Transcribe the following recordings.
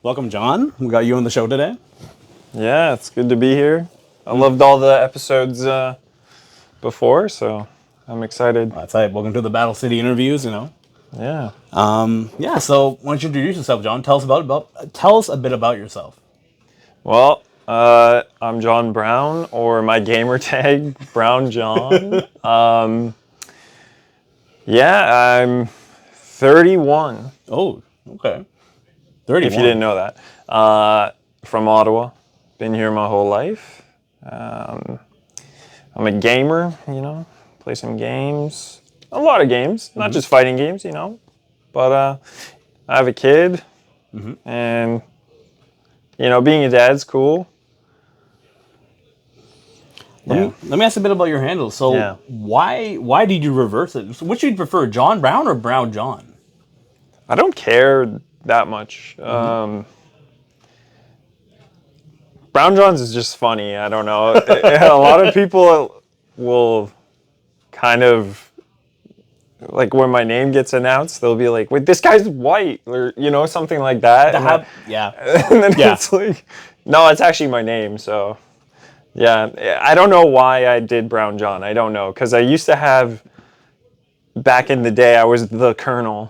Welcome, John. We got you on the show today. Yeah, it's good to be here. I loved all the episodes before, so I'm excited. That's right. Welcome to the Battle City interviews. Yeah. Yeah. So, why don't you introduce yourself, John? Tell us a bit about yourself. Well, I'm John Brown, or my gamer tag, Brown John. Yeah, I'm 31. Oh, okay. 31. If you didn't know that. From Ottawa. Been here my whole life. I'm a gamer, play some games. A lot of games, not just fighting games, But I have a kid, and, being a dad's cool. Let me ask a bit about your handle. So, why did you reverse it? So which do you prefer, John Brown or Brown John? I don't care that much. Brown John's is just funny. I don't know. A lot of people will kind of, like when my name gets announced, they'll be like, wait, this guy's white, or, something like that. And then it's like, no, it's actually my name. So, yeah, I don't know why I did Brown John. I don't know. Because I used to have, back in the day, I was the Colonel.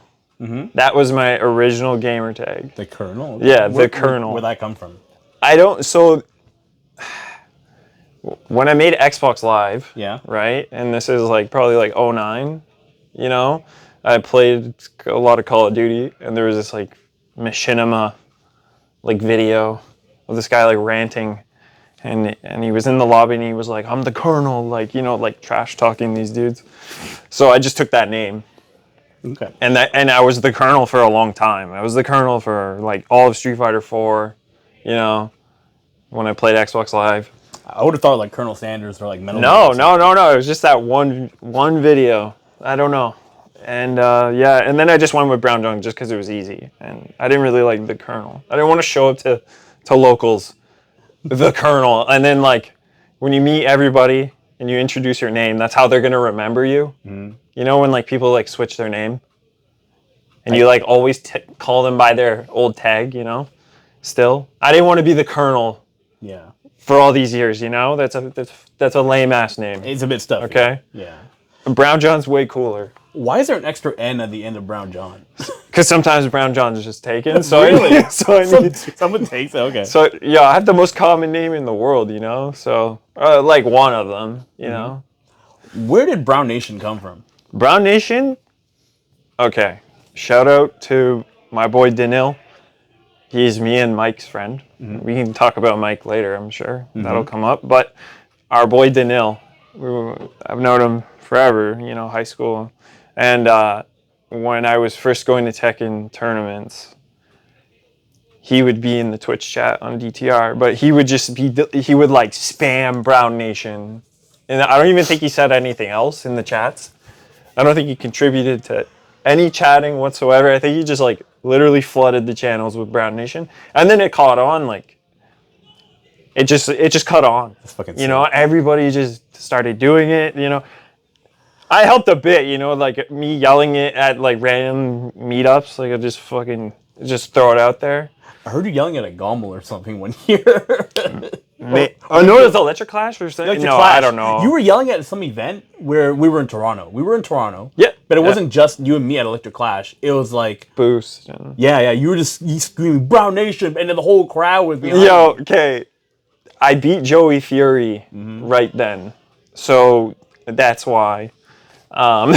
That was my original gamer tag. The Colonel? Yeah, the Colonel. Where'd that come from? So when I made Xbox Live, right, and this is probably 09, I played a lot of Call of Duty, and there was this machinima video of this guy ranting, and he was in the lobby and he was like, I'm the Colonel, trash talking these dudes. So I just took that name. Okay. And I was the Colonel for a long time. I was the Colonel for all of Street Fighter 4. When I played Xbox Live. I would have thought Colonel Sanders or Metal. No. It was just that one video. I don't know. And and then I just went with Brown John just because it was easy. And I didn't really like the Colonel. I didn't want to show up to locals, the Colonel. And then when you meet everybody and you introduce your name, that's how they're going to remember you. When people switch their name. And you always call them by their old tag, Still, I didn't want to be the Colonel. Yeah. For all these years, that's a lame ass name. It's a bit stuffy. Okay. Yeah. Brown John's way cooler. Why is there an extra N at the end of Brown John? Because sometimes Brown John is just taken. So really? Someone takes it. Okay. So I have the most common name in the world, So one of them, Where did Brown Nation come from? Brown Nation. Okay. Shout out to my boy Danil. He's me and Mike's friend. We can talk about Mike later, I'm sure. That'll come up. But our boy Danil, I've known him forever, high school. And when I was first going to Tekken tournaments, he would be in the Twitch chat on DTR, but he would spam Brown Nation. And I don't even think he said anything else in the chats. I don't think he contributed to any chatting whatsoever. I think he just literally flooded the channels with Brown Nation, and then it caught on. It just caught on. That's fucking everybody just started doing it. I helped a bit. Me yelling it at random meetups. I just throw it out there. I heard you yelling at a Gommel or something one year. No, it was Electric Clash or something. No, Clash. I don't know. You were yelling at some event where we were in Toronto. Yeah. But it wasn't just you and me at Electric Clash. It was Boost. Yeah. You were just screaming Brown Nation, and then the whole crowd was behind you. Okay. I beat Joey Fury right then, so that's why. And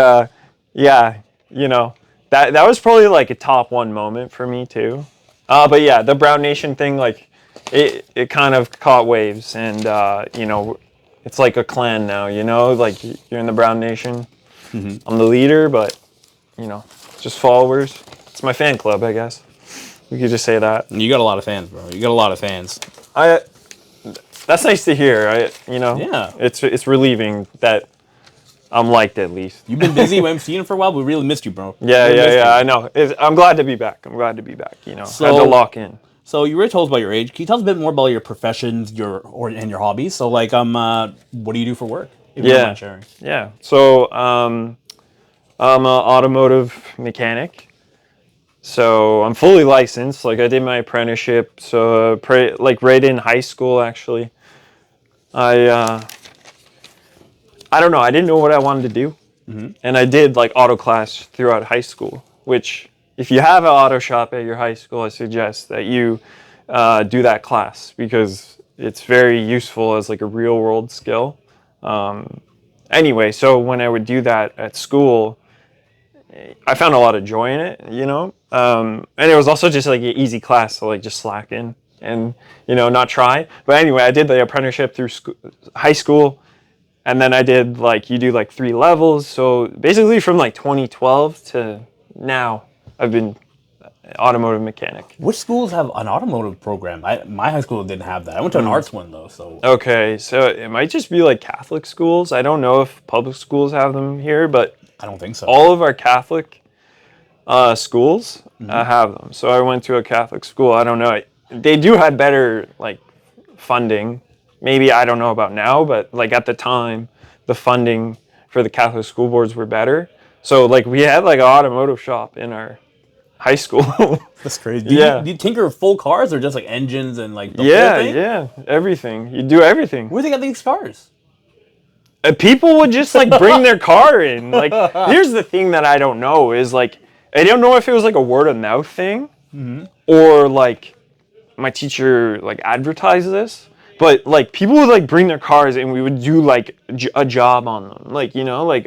that was probably a top one moment for me too. But yeah, the Brown Nation thing, it kind of caught waves, and it's like a clan now, you're in the Brown Nation. I'm the leader, but just followers. It's my fan club, I guess. We could just say that. You got a lot of fans, bro. You got a lot of fans. That's nice to hear. Yeah. It's relieving that I'm liked at least. You've been busy emceeing for a while. We really missed you, bro. Yeah. I know. I'm glad to be back. I had to lock in. So you already told us about your age. Can you tell us a bit more about your professions, and your hobbies? So what do you do for work? If you don't mind sharing. Yeah. So I'm an automotive mechanic. So I'm fully licensed. Like I did my apprenticeship. So like right in high school, actually, I don't know. I didn't know what I wanted to do, and I did like auto class throughout high school. Which, if you have an auto shop at your high school, I suggest that you do that class because it's very useful as like a real world skill. Anyway, so when I would do that at school, I found a lot of joy in it, you know? And it was also just like an easy class to like just slack in and, you know, not try. But anyway, I did the apprenticeship through high school. And then I did like, you do like 3 levels. So basically from like 2012 to now, I've been automotive mechanic. Which schools have an automotive program? My high school didn't have that. I went to an arts one though, so. Okay, so it might just be like Catholic schools. I don't know if public schools have them here, but I don't think so. all of our Catholic schools have them. So I went to a Catholic school. I don't know. They do have better like funding. Maybe I don't know about now, but like at the time, the funding for the Catholic school boards were better. So like we had like an automotive shop in our high school. That's crazy. Yeah. Do you tinker with full cars or just like engines and like the Yeah, whole thing? yeah, everything. You do everything. Where they got these cars? People would just like bring their car in. Like, here's the thing that I don't know is like, I don't know if it was like a word of mouth thing or like my teacher like advertised this, but like people would like bring their cars and we would do like a job on them. Like, you know, like,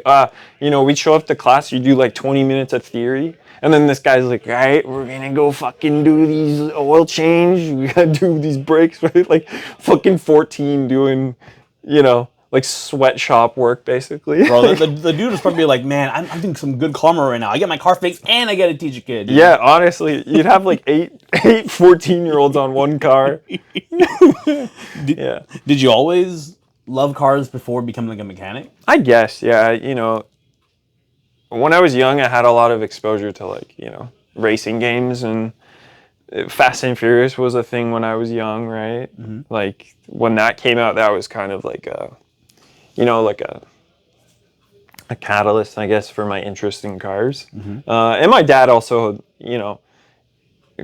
we'd show up to class, you do like 20 minutes of theory. And then this guy's like, all right, we're going to go fucking do these oil change. We got to do these brakes, right? Like fucking 14 doing, you know, like sweatshop work, basically. Bro, the dude was probably like, man, I'm doing some good karma right now. I get my car fixed and I get to teach a kid. Yeah, know? Honestly, you'd have like eight 14-year-olds on one car. Did you always love cars before becoming like a mechanic? I guess, yeah. You know, when I was young, I had a lot of exposure to like, you know, racing games, and Fast and Furious was a thing when I was young, right? Like when that came out, that was kind of like a, you know, like a catalyst, I guess, for my interest in cars. And my dad also, you know,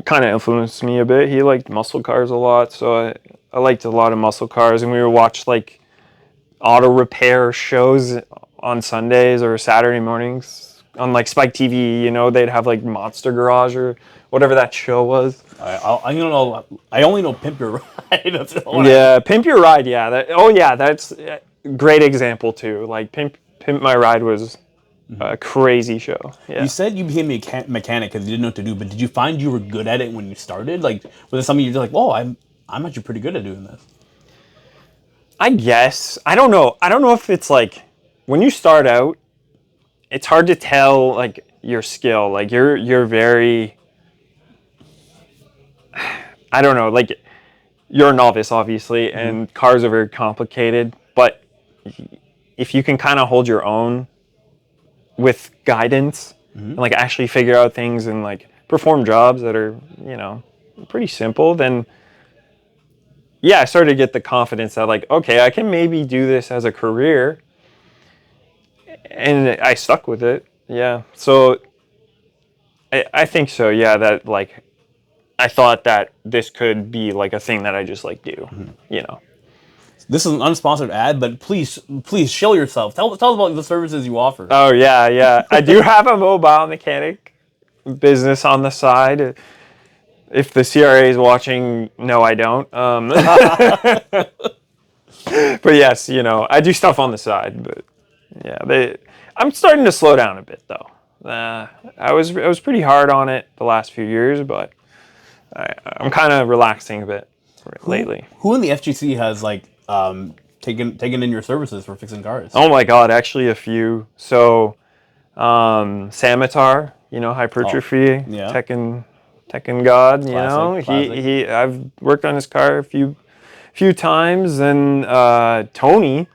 kind of influenced me a bit. He liked muscle cars a lot, so I liked a lot of muscle cars, and we would watch like auto repair shows on Sundays or Saturday mornings on like Spike TV. You know, they'd have like Monster Garage or whatever that show was. I don't know. I only know Pimp Your Ride. That's Pimp Your Ride. Yeah, that's a great example too. Like Pimp My Ride was a crazy show. Yeah. You said you became a mechanic because you didn't know what to do, but did you find you were good at it when you started? Like, was it something you're like, whoa, I'm actually pretty good at doing this? I guess. I don't know. I don't know if it's like when you start out, it's hard to tell like your skill. Like you're very, I don't know, like you're a novice obviously, and cars are very complicated, but if you can kind of hold your own with guidance and like actually figure out things and like perform jobs that are, you know, pretty simple, then yeah, I started to get the confidence that like, okay, I can maybe do this as a career, and I stuck with it. Yeah, so I think so. Yeah, that like I thought that this could be like a thing that I just like do. You know, this is an unsponsored ad, but please show yourself. Tell us about the services you offer. Oh yeah. I do have a mobile mechanic business on the side. If the CRA is watching, no, I don't. But yes, you know, I do stuff on the side. But yeah, I'm starting to slow down a bit though. I was pretty hard on it the last few years, but I'm kind of relaxing a bit lately. Who in the FGC has like taken in your services for fixing cars? Oh my God, actually a few. So Samatar, you know, hypertrophy, Tekken God, you know, he I've worked on his car a few times, and Tony,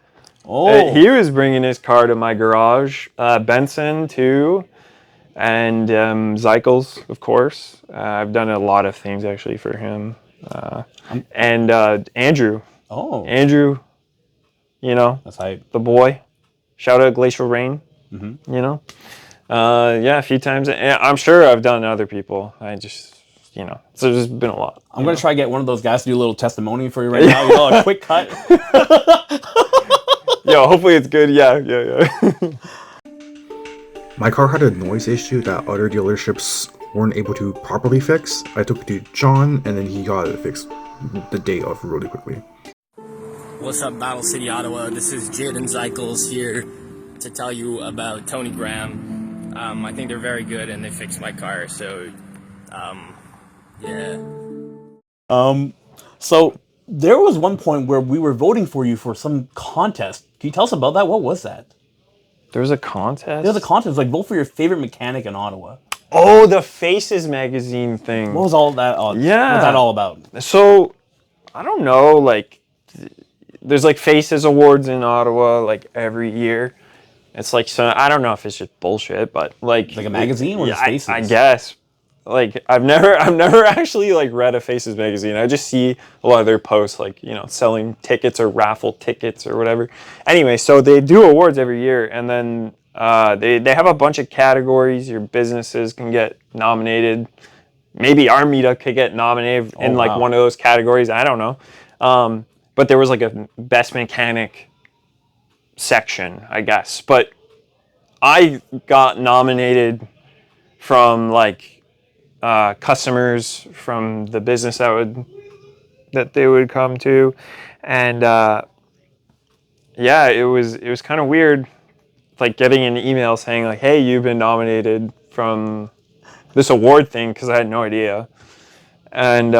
he was bringing his car to my garage. Benson too, and Zycles, of course. I've done a lot of things actually for him, and Andrew. Oh, Andrew, you know, that's hype. The boy. Shout out Glacial Rain. You know. Yeah, a few times. And I'm sure I've done other people. I just, so there's been a lot. I'm going to try to get one of those guys to do a little testimony for you right now. A quick cut. Yo, hopefully it's good. Yeah. My car had a noise issue that other dealerships weren't able to properly fix. I took it to John, and then he got it fixed the day of really quickly. What's up, Battle City, Ottawa? This is Jaden Zeichels here to tell you about Tony Graham. I think they're very good, and they fixed my car, so, yeah. So there was one point where we were voting for you for some contest. Can you tell us about that? What was that? There was a contest? There was a contest, like vote for your favorite mechanic in Ottawa. Oh, the Faces magazine thing. What was all that? Yeah. What was that all about? So, I don't know, like, there's like Faces Awards in Ottawa, like, every year. It's like, so I don't know if it's just bullshit, but like a magazine or Faces? I guess. Like, I've never actually like read a Faces magazine. I just see a lot of their posts, like, selling tickets or raffle tickets or whatever. Anyway, so they do awards every year, and then they have a bunch of categories. Your businesses can get nominated. Maybe our meetup could get nominated in like one of those categories. I don't know. But there was like a best mechanic section, I guess. But I got nominated from like customers from the business that they would come to, and yeah, it was kind of weird, like getting an email saying like, hey, you've been nominated from this award thing, because I had no idea. And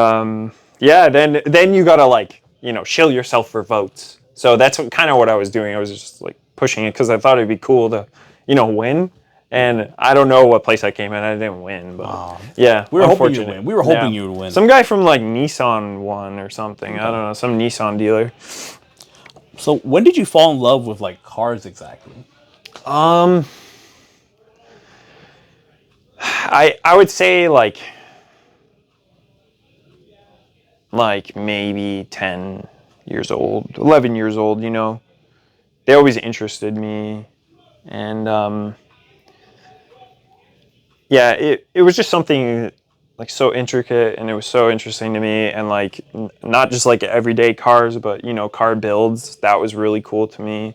yeah, then you gotta like shill yourself for votes. So that's kind of what I was doing. I was just like pushing it because I thought it'd be cool to win. And I don't know what place I came in. I didn't win, but yeah, we were hoping you would win. We were hoping you would win. Some guy from like Nissan won or something. I don't know, some Nissan dealer. So when did you fall in love with like cars exactly? I would say like maybe 10 years old, 11 years old. They always interested me, and yeah, it was just something like so intricate, and it was so interesting to me, and like not just like everyday cars, but car builds. That was really cool to me.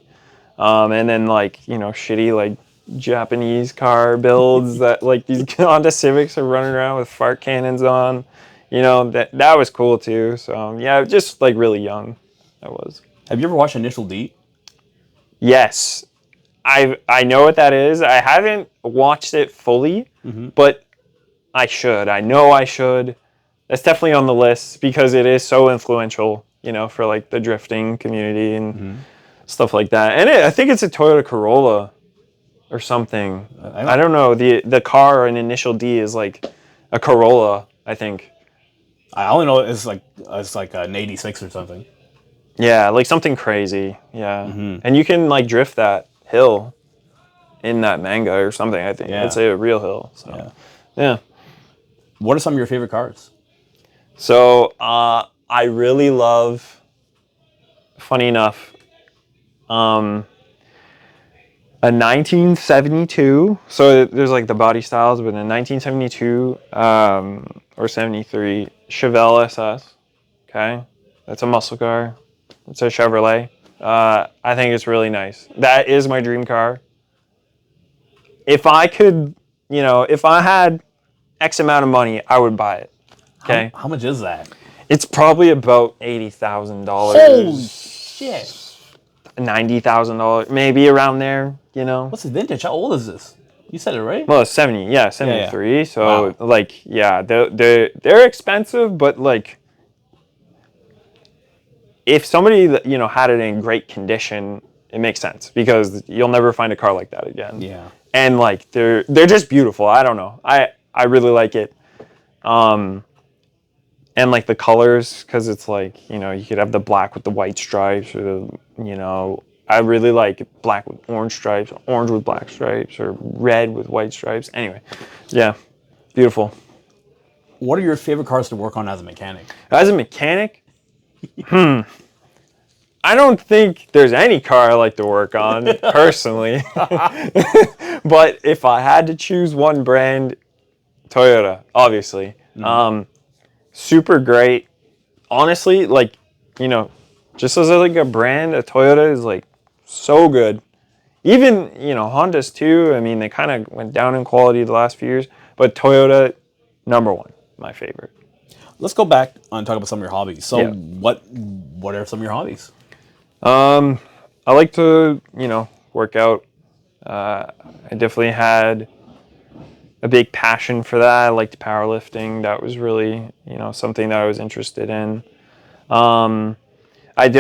And then like shitty like Japanese car builds that like these Honda Civics are running around with fart cannons on. That was cool too. So yeah, just like really young, I was. Have you ever watched Initial D? Yes. I know what that is. I haven't watched it fully, but I should. I know I should. That's definitely on the list because it is so influential, for like the drifting community and stuff like that. And I think it's a Toyota Corolla or something. I don't know. The car in Initial D is like a Corolla, I think. I only know it's like an 86 or something. Yeah, like something crazy. Yeah. And you can like drift that hill in that manga or something, I think. It's a real hill. So yeah. What are some of your favorite cars? So I really love, funny enough, a 1972. So there's like the body styles, but a 1972 or 73 Chevelle SS. Okay, that's a muscle car. It's a Chevrolet. I think it's really nice. That is my dream car. If I could, if I had X amount of money, I would buy it. Okay. How much is that? It's probably about $80,000. Holy shit. $90,000, maybe around there. What's the vintage? How old is this? You said it right. Well, it's 73. Yeah. So like, yeah, they're expensive, but like, if somebody had it in great condition, it makes sense because you'll never find a car like that again. Yeah. And like they're just beautiful. I don't know. I really like it. And like the colors, because it's like you could have the black with the white stripes, or I really like black with orange stripes, orange with black stripes, or red with white stripes. Anyway, yeah, beautiful. What are your favorite cars to work on as a mechanic? As a mechanic? I don't think there's any car I like to work on, personally. But if I had to choose one brand, Toyota, obviously. Super great. Honestly, like, just as like a brand, a Toyota is like so good. Even, Hondas too. I mean, they kind of went down in quality the last few years, but Toyota, number one, my favorite. Let's go back and talk about some of your hobbies. So, Yeah. what are some of your hobbies? I like to, work out. I definitely had a big passion for that. I liked powerlifting. That was really, something that I was interested in. I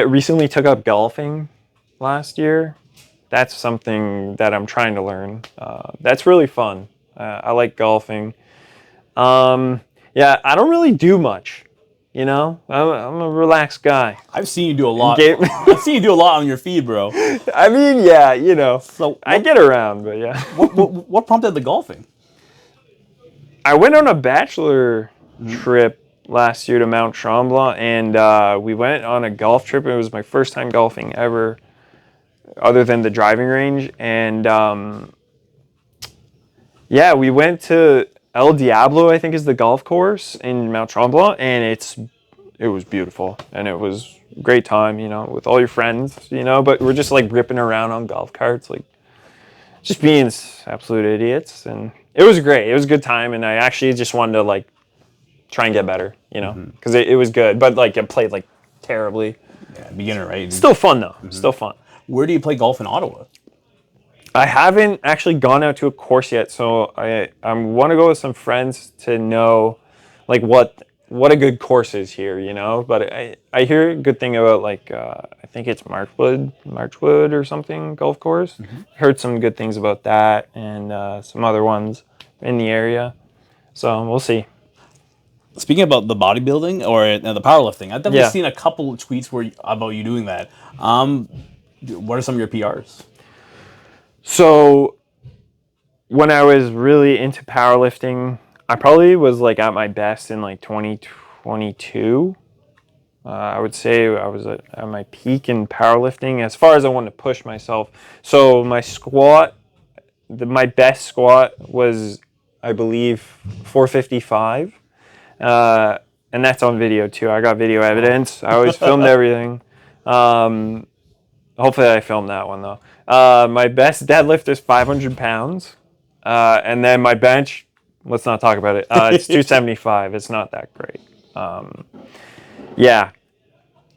recently took up golfing last year. That's something that I'm trying to learn. That's really fun. I like golfing. Yeah, I don't really do much. I'm a relaxed guy. I've seen you do a lot. I've seen you do a lot on your feed, bro. I mean, yeah, So I get around, but yeah. what prompted the golfing? I went on a bachelor trip last year to Mount Tremblant, and we went on a golf trip. It was my first time golfing ever, other than the driving range. And yeah, we went to El Diablo, I think is the golf course in Mount Tremblant, and it was beautiful, and it was a great time, with all your friends, but we're just like ripping around on golf carts, like just being absolute idiots, and it was great. It was a good time, and I actually just wanted to like try and get better, because it was good, but like I played like terribly. Yeah, beginner, right? Still fun though. Still fun. Where do you play golf in Ottawa? I haven't actually gone out to a course yet, so I want to go with some friends to know like what a good course is here, But I hear a good thing about like I think it's Marchwood or something golf course. Heard some good things about that and some other ones in the area. So we'll see. Speaking about the bodybuilding or the powerlifting, I've definitely Yeah. seen a couple of tweets about you doing that. What are some of your PRs? So when I was really into powerlifting, I probably was like at my best in like 2022. I would say I was at my peak in powerlifting as far as I wanted to push myself. So my squat, my best squat was, I believe, 455. And that's on video too. I got video evidence. I always filmed everything. Hopefully I filmed that one though. My best deadlift is 500 pounds. And then my bench, let's not talk about it. It's 275. It's not that great. Yeah.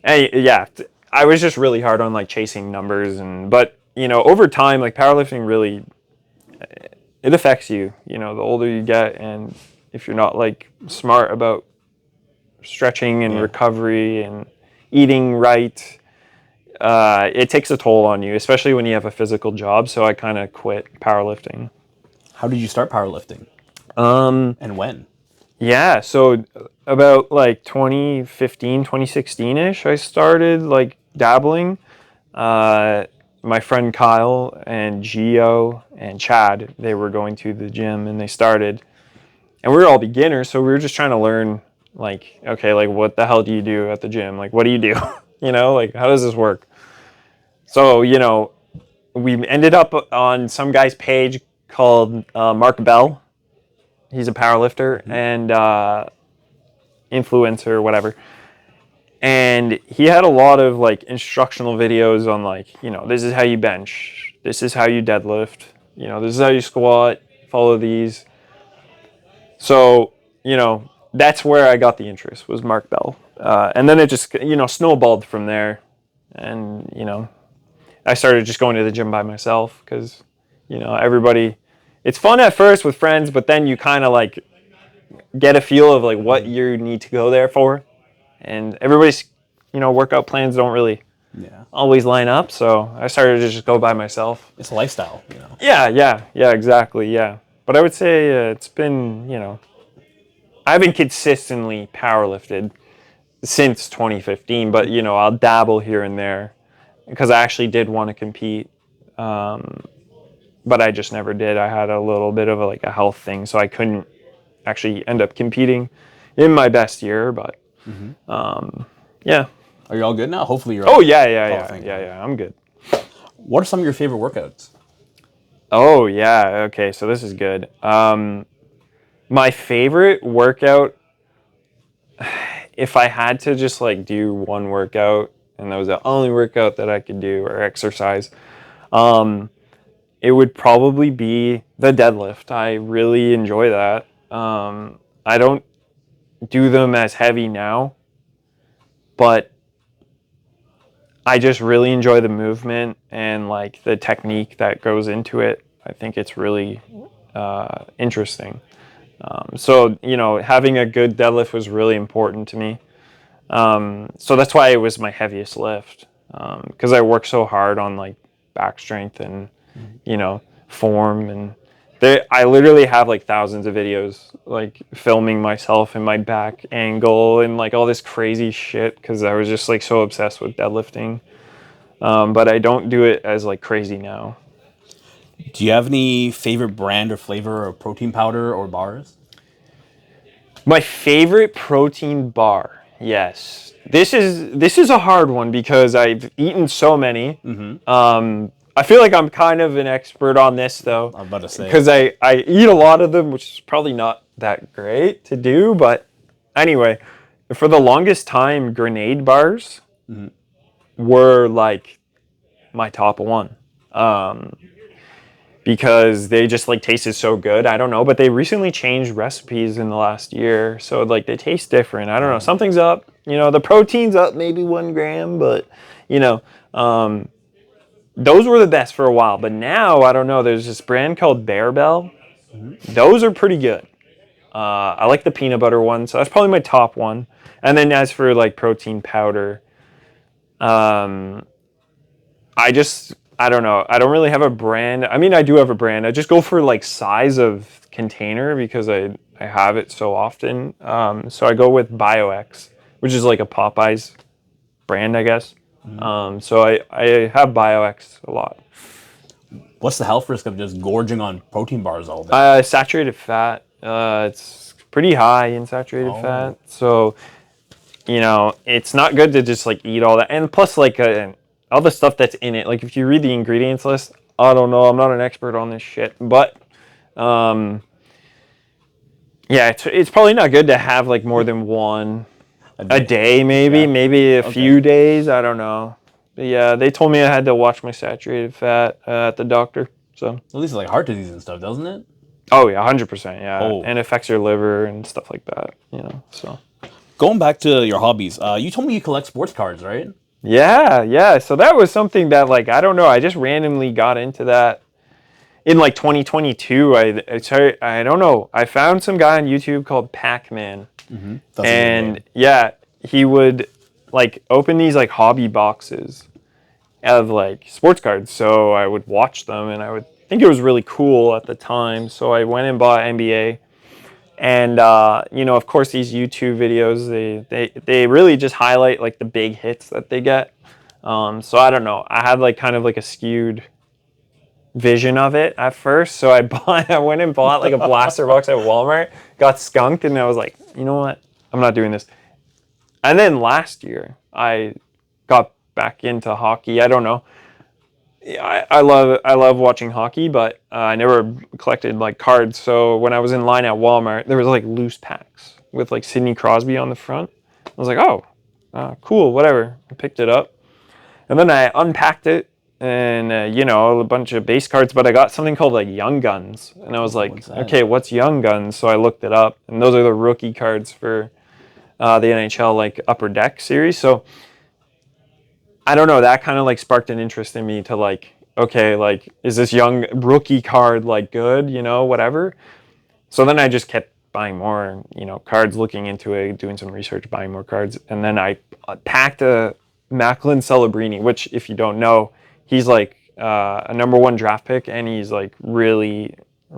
Yeah. I was just really hard on like chasing numbers but over time, like powerlifting really, it affects you, the older you get, and if you're not like smart about stretching and recovery and eating right, it takes a toll on you, especially when you have a physical job. So I kind of quit powerlifting. How did you start powerlifting? And when? Yeah, so about like 2015, 2016-ish, I started like dabbling. My friend Kyle and Gio and Chad, they were going to the gym and they started. And we were all beginners, so we were just trying to learn, like, okay, like what the hell do you do at the gym? Like, what do you do? Like, how does this work? So, we ended up on some guy's page called Mark Bell. He's a powerlifter and influencer or whatever. And he had a lot of like instructional videos on like, this is how you bench. This is how you deadlift. This is how you squat. Follow these. So, that's where I got the interest, was Mark Bell. And then it just, snowballed from there. And, I started just going to the gym by myself because, everybody, it's fun at first with friends, but then you kind of like get a feel of like what you need to go there for. And everybody's, workout plans don't really always line up. So I started to just go by myself. It's a lifestyle, Yeah, exactly, yeah. But I would say it's been, I haven't consistently powerlifted since 2015, but, I'll dabble here and there because I actually did want to compete. But I just never did. I had a little bit of a health thing, so I couldn't actually end up competing in my best year, but yeah. Are you all good now? Hopefully you're Oh, all yeah, I'm good. What are some of your favorite workouts? Oh yeah, okay, so this is good. My favorite workout, if I had to just like do one workout, and that was the only workout that I could do or exercise, it would probably be the deadlift. I really enjoy that. I don't do them as heavy now, but I just really enjoy the movement and like the technique that goes into it. I think it's really interesting. So, you know, having a good deadlift was really important to me. So that's why it was my heaviest lift, because I work so hard on like back strength and, you know, form. And I literally have like thousands of videos like filming myself and my back angle and like all this crazy shit because I was just like so obsessed with deadlifting. But I don't do it as like crazy now. Do you have any favorite brand or flavor of protein powder or bars? My favorite protein bar, yes. This is a hard one because I've eaten so many. I feel like I'm kind of an expert on this though. I'm about to say. Because I eat a lot of them, which is probably not that great to do. But anyway, for the longest time, grenade bars were like my top one. Because they just like tasted so good. I don't know, but they recently changed recipes in the last year, so like they taste different. I don't know, something's up. You know, the protein's up maybe 1 gram, but you know, those were the best for a while. But now I don't know. There's this brand called Bearbell. Those are pretty good. I like the peanut butter one, so that's probably my top one. And then as for like protein powder, I don't know. I don't really have a brand. I mean, I do have a brand. I just go for like size of container because I have it so often. So I go with BioX, which is like a Popeyes brand, I guess. So I have BioX a lot. What's the health risk of just gorging on protein bars all day? Saturated fat. It's pretty high in saturated fat. So, you know, it's not good to just like eat all that. And plus like all the stuff that's in it. Like if you read the ingredients list, I don't know. I'm not an expert on this shit. But yeah, it's probably not good to have like more than one a day maybe. Maybe a few days. I don't know. But yeah, they told me I had to watch my saturated fat at the doctor. So At least like heart disease and stuff, doesn't it? oh yeah, 100%. Yeah, Oh. and it affects your liver and stuff like that. You know, so Going back to your hobbies, you told me you collect sports cards, right? yeah. So that was something that like I don't know. I just randomly got into that in like 2022. I don't know. I found some guy on YouTube called Pac-Man, and yeah, he would like open these like hobby boxes of like sports cards. So I would watch them, and I would think it was really cool at the time. So I went and bought NBA. And you know, of course, these YouTube videos they really just highlight like the big hits that they get. So I don't know. I had like kind of like a skewed vision of it at first. So I went and bought like a blaster box at Walmart, got skunked, and I was like, you know what? I'm not doing this. And then last year I got back into hockey. I don't know. I love watching hockey, but I never collected like cards. So when I was in line at Walmart, there was like loose packs with like Sidney Crosby on the front. I was like, oh, cool, whatever. I picked it up, and then I unpacked it, and you know, a bunch of base cards. But I got something called like Young Guns, and I was like, okay, what's Young Guns? So I looked it up, and those are the rookie cards for the NHL like Upper Deck series. So I don't know, that kind of like sparked an interest in me to like, okay, like, is this young rookie card like good, you know, whatever. So then I just kept buying more, you know, cards, looking into it, doing some research, buying more cards. And then I packed a Macklin Celebrini, which if you don't know, he's like a #1 draft pick, and he's like really,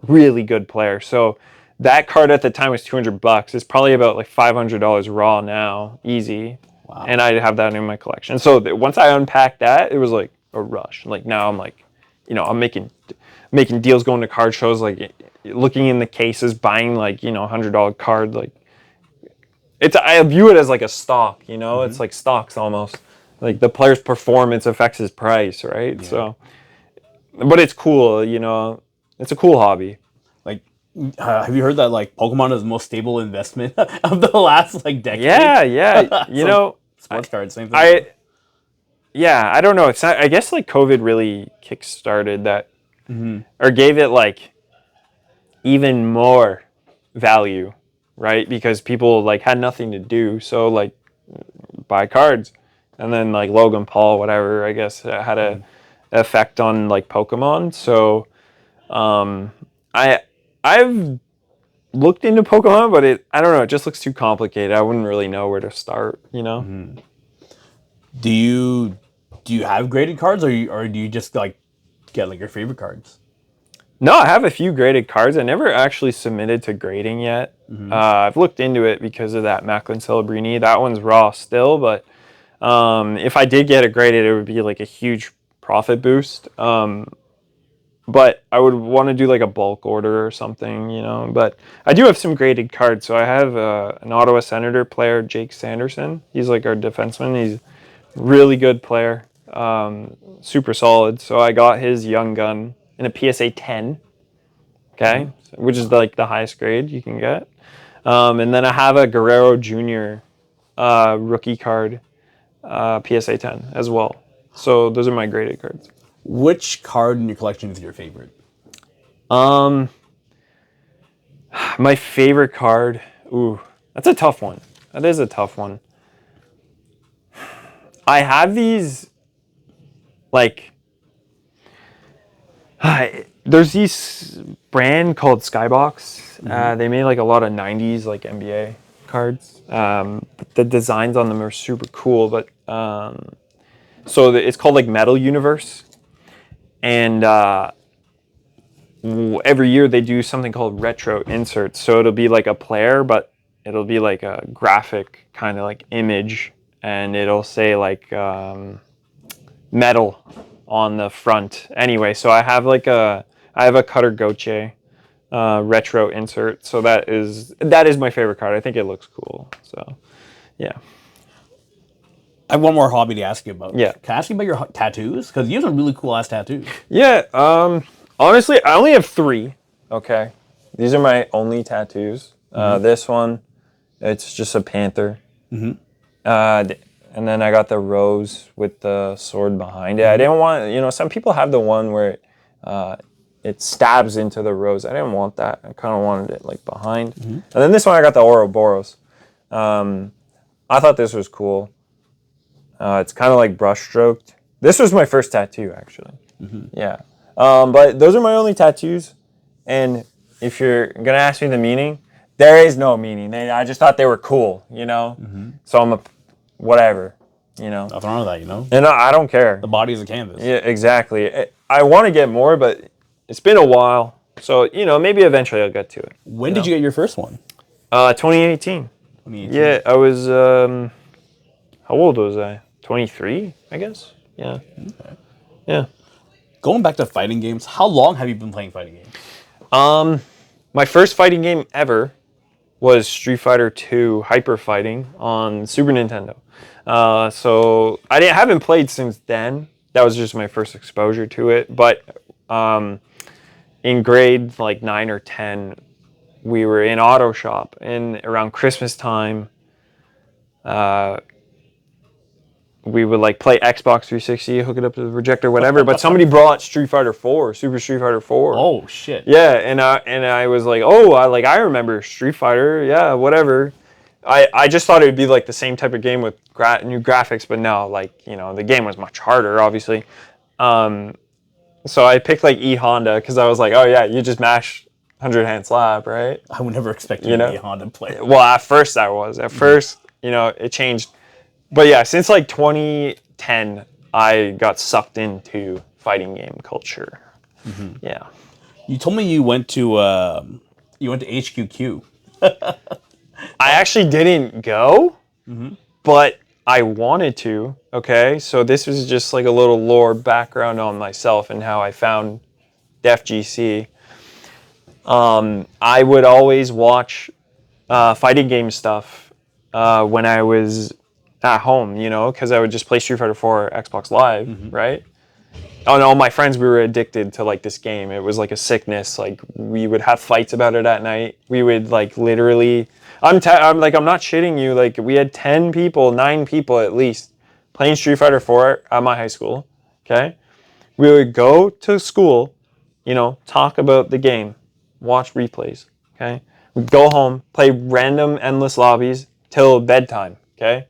really good player. So that card at the time was $200. It's probably about like $500 raw now, easy. Wow. And I have that in my collection. So once I unpacked that, it was like a rush. Like now I'm like, you know, I'm making deals, going to card shows, like looking in the cases, buying like, you know, $100 card. Like I view it as like a stock, you know, it's like stocks almost. Like the player's performance affects his price, right? Yeah. So but it's cool, you know. It's a cool hobby. Like, have you heard that like Pokemon is the most stable investment of the last like decade? Yeah. You So, know, sports cards, same thing. I don't know. It's not, I guess like COVID really kickstarted that, or gave it like even more value, right? Because people like had nothing to do, so like buy cards, and then like Logan Paul, whatever. I guess had a effect on like Pokemon. So I've looked into Pokemon, but I don't know. It just looks too complicated. I wouldn't really know where to start. You know. Do you have graded cards, or do you just like get like your favorite cards? No, I have a few graded cards. I never actually submitted to grading yet. I've looked into it because of that Macklin Celebrini. That one's raw still, but if I did get it graded, it would be like a huge profit boost. But I would want to do like a bulk order or something, you know. But I do have some graded cards. So I have an Ottawa Senator player, Jake Sanderson. He's like our defenseman. He's a really good player, super solid. So I got his young gun in a PSA 10, okay, which is like the highest grade you can get. And then I have a Guerrero Jr. Rookie card, PSA 10 as well. So those are my graded cards. Which card in your collection is your favorite? My favorite card. Ooh, that's a tough one. That is a tough one. I have these, like, there's these brand called Skybox. They made like a lot of 90s like NBA cards. The designs on them are super cool, but so it's called like Metal Universe. And every year they do something called retro inserts. So it'll be like a player, but it'll be like a graphic kind of like image, and it'll say like metal on the front. Anyway, so I have a Cutter Goche retro insert. So that is my favorite card. I think it looks cool. So yeah. I have one more hobby to ask you about. Yeah. Can I ask you about your tattoos? Because you have some really cool ass tattoos. Yeah. Honestly, I only have 3. Okay. These are my only tattoos. This one, it's just a panther. And then I got the rose with the sword behind it. I didn't want, some people have the one where it stabs into the rose. I didn't want that. I kind of wanted it like behind. And then this one, I got the Ouroboros. I thought this was cool. It's kind of like brush stroked. This was my first tattoo, actually. Yeah. But those are my only tattoos. And if you're going to ask me the meaning, there is no meaning. I just thought they were cool, So I'm whatever, Nothing wrong with that, And I don't care. The body is a canvas. Yeah, exactly. I want to get more, but it's been a while. So, maybe eventually I'll get to it. When did you get your first one? 2018. Yeah, I was, how old was I? 23, I guess. Yeah. Okay. Yeah. Going back to fighting games, how long have you been playing fighting games? My first fighting game ever was Street Fighter 2 Hyper Fighting on Super Nintendo. So I haven't played since then. That was just my first exposure to it. But in grade like 9 or 10, we were in auto shop, and around Christmas time, we would like play Xbox 360, hook it up to the projector, whatever. But somebody brought Street Fighter 4, Super Street Fighter 4. Oh shit! Yeah, and I was like, I remember Street Fighter. Yeah, whatever. I just thought it would be like the same type of game with new graphics, but no, the game was much harder, obviously. So I picked like E Honda because I was like, oh yeah, you just mash 100-hand slap, right? I would never expect you to be a Honda player. Well, at first I was. At first, it changed. But yeah, since like 2010, I got sucked into fighting game culture. Yeah. You told me you went to HQQ. I actually didn't go, but I wanted to. Okay, so this was just like a little lore background on myself and how I found the FGC. I would always watch fighting game stuff when I was at home, because I would just play Street Fighter 4 Xbox Live, right? Oh no, my friends, we were addicted to like this game. It was like a sickness. Like we would have fights about it at night. We would like literally. I'm not shitting you. Like we had 10 people, 9 people at least, playing Street Fighter 4 at my high school. Okay, we would go to school, talk about the game, watch replays. Okay, we'd go home, play random endless lobbies till bedtime. Okay.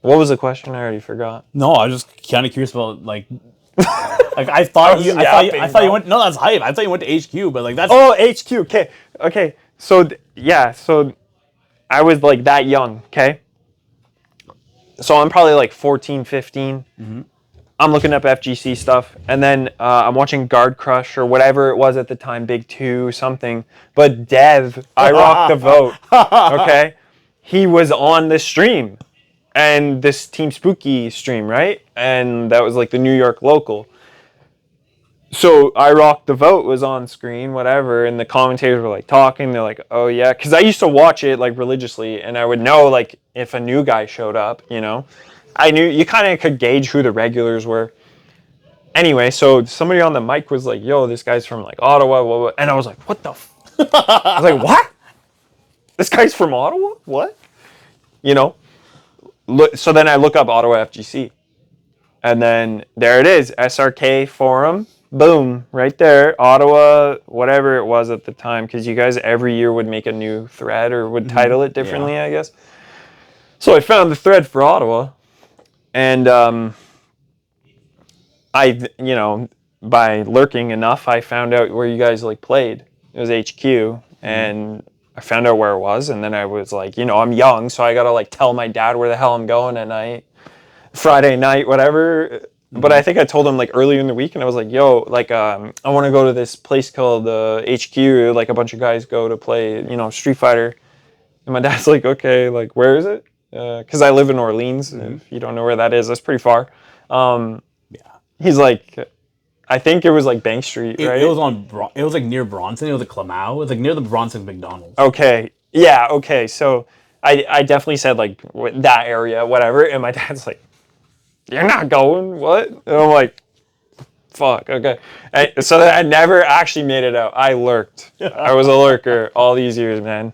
What was the question? I already forgot. No, I was just kind of curious about like I thought I thought you went. No, that's hype. I thought you went to HQ, but like that's. Oh, HQ. Okay. So so I was like that young. Okay. So I'm probably like 14, 15. Mm-hmm. I'm looking up FGC stuff, and then I'm watching Guard Crush or whatever it was at the time, Big 2 something. But Dev, I rocked the vote. Okay, he was on the stream. And this Team Spooky stream, right? And that was like the New York local. So I Rock the Vote was on screen, whatever, and the commentators were like talking. They're like, "Oh yeah," because I used to watch it like religiously, and I would know like if a new guy showed up. I knew you kind of could gauge who the regulars were. Anyway, so somebody on the mic was like, "Yo, this guy's from like Ottawa," blah, blah. And I was like, "What the?" I was like, "What? This guy's from Ottawa? What?" So then I look up Ottawa FGC, and then there it is, SRK forum, boom, right there, Ottawa, whatever it was at the time, because you guys every year would make a new thread or would title it differently, I guess. So I found the thread for Ottawa, and by lurking enough, I found out where you guys like played. It was HQ, and I found out where it was, and then I was like, I'm young, so I gotta like tell my dad where the hell I'm going at night, Friday night, whatever. Mm-hmm. But I think I told him like earlier in the week, and I was like, yo, like I want to go to this place called HQ, like a bunch of guys go to play, Street Fighter. And my dad's like, okay, like where is it? Because I live in Orleans. Mm-hmm. If you don't know where that is, that's pretty far. He's like, I think it was like Bank Street, right? It was like near Bronson. It was like Clamau. It was like near the Bronson McDonald's. Okay. Yeah. Okay. So I definitely said like that area, whatever. And my dad's like, "You're not going. What?" And I'm like, "Fuck." Okay. So I never actually made it out. I lurked. I was a lurker all these years, man.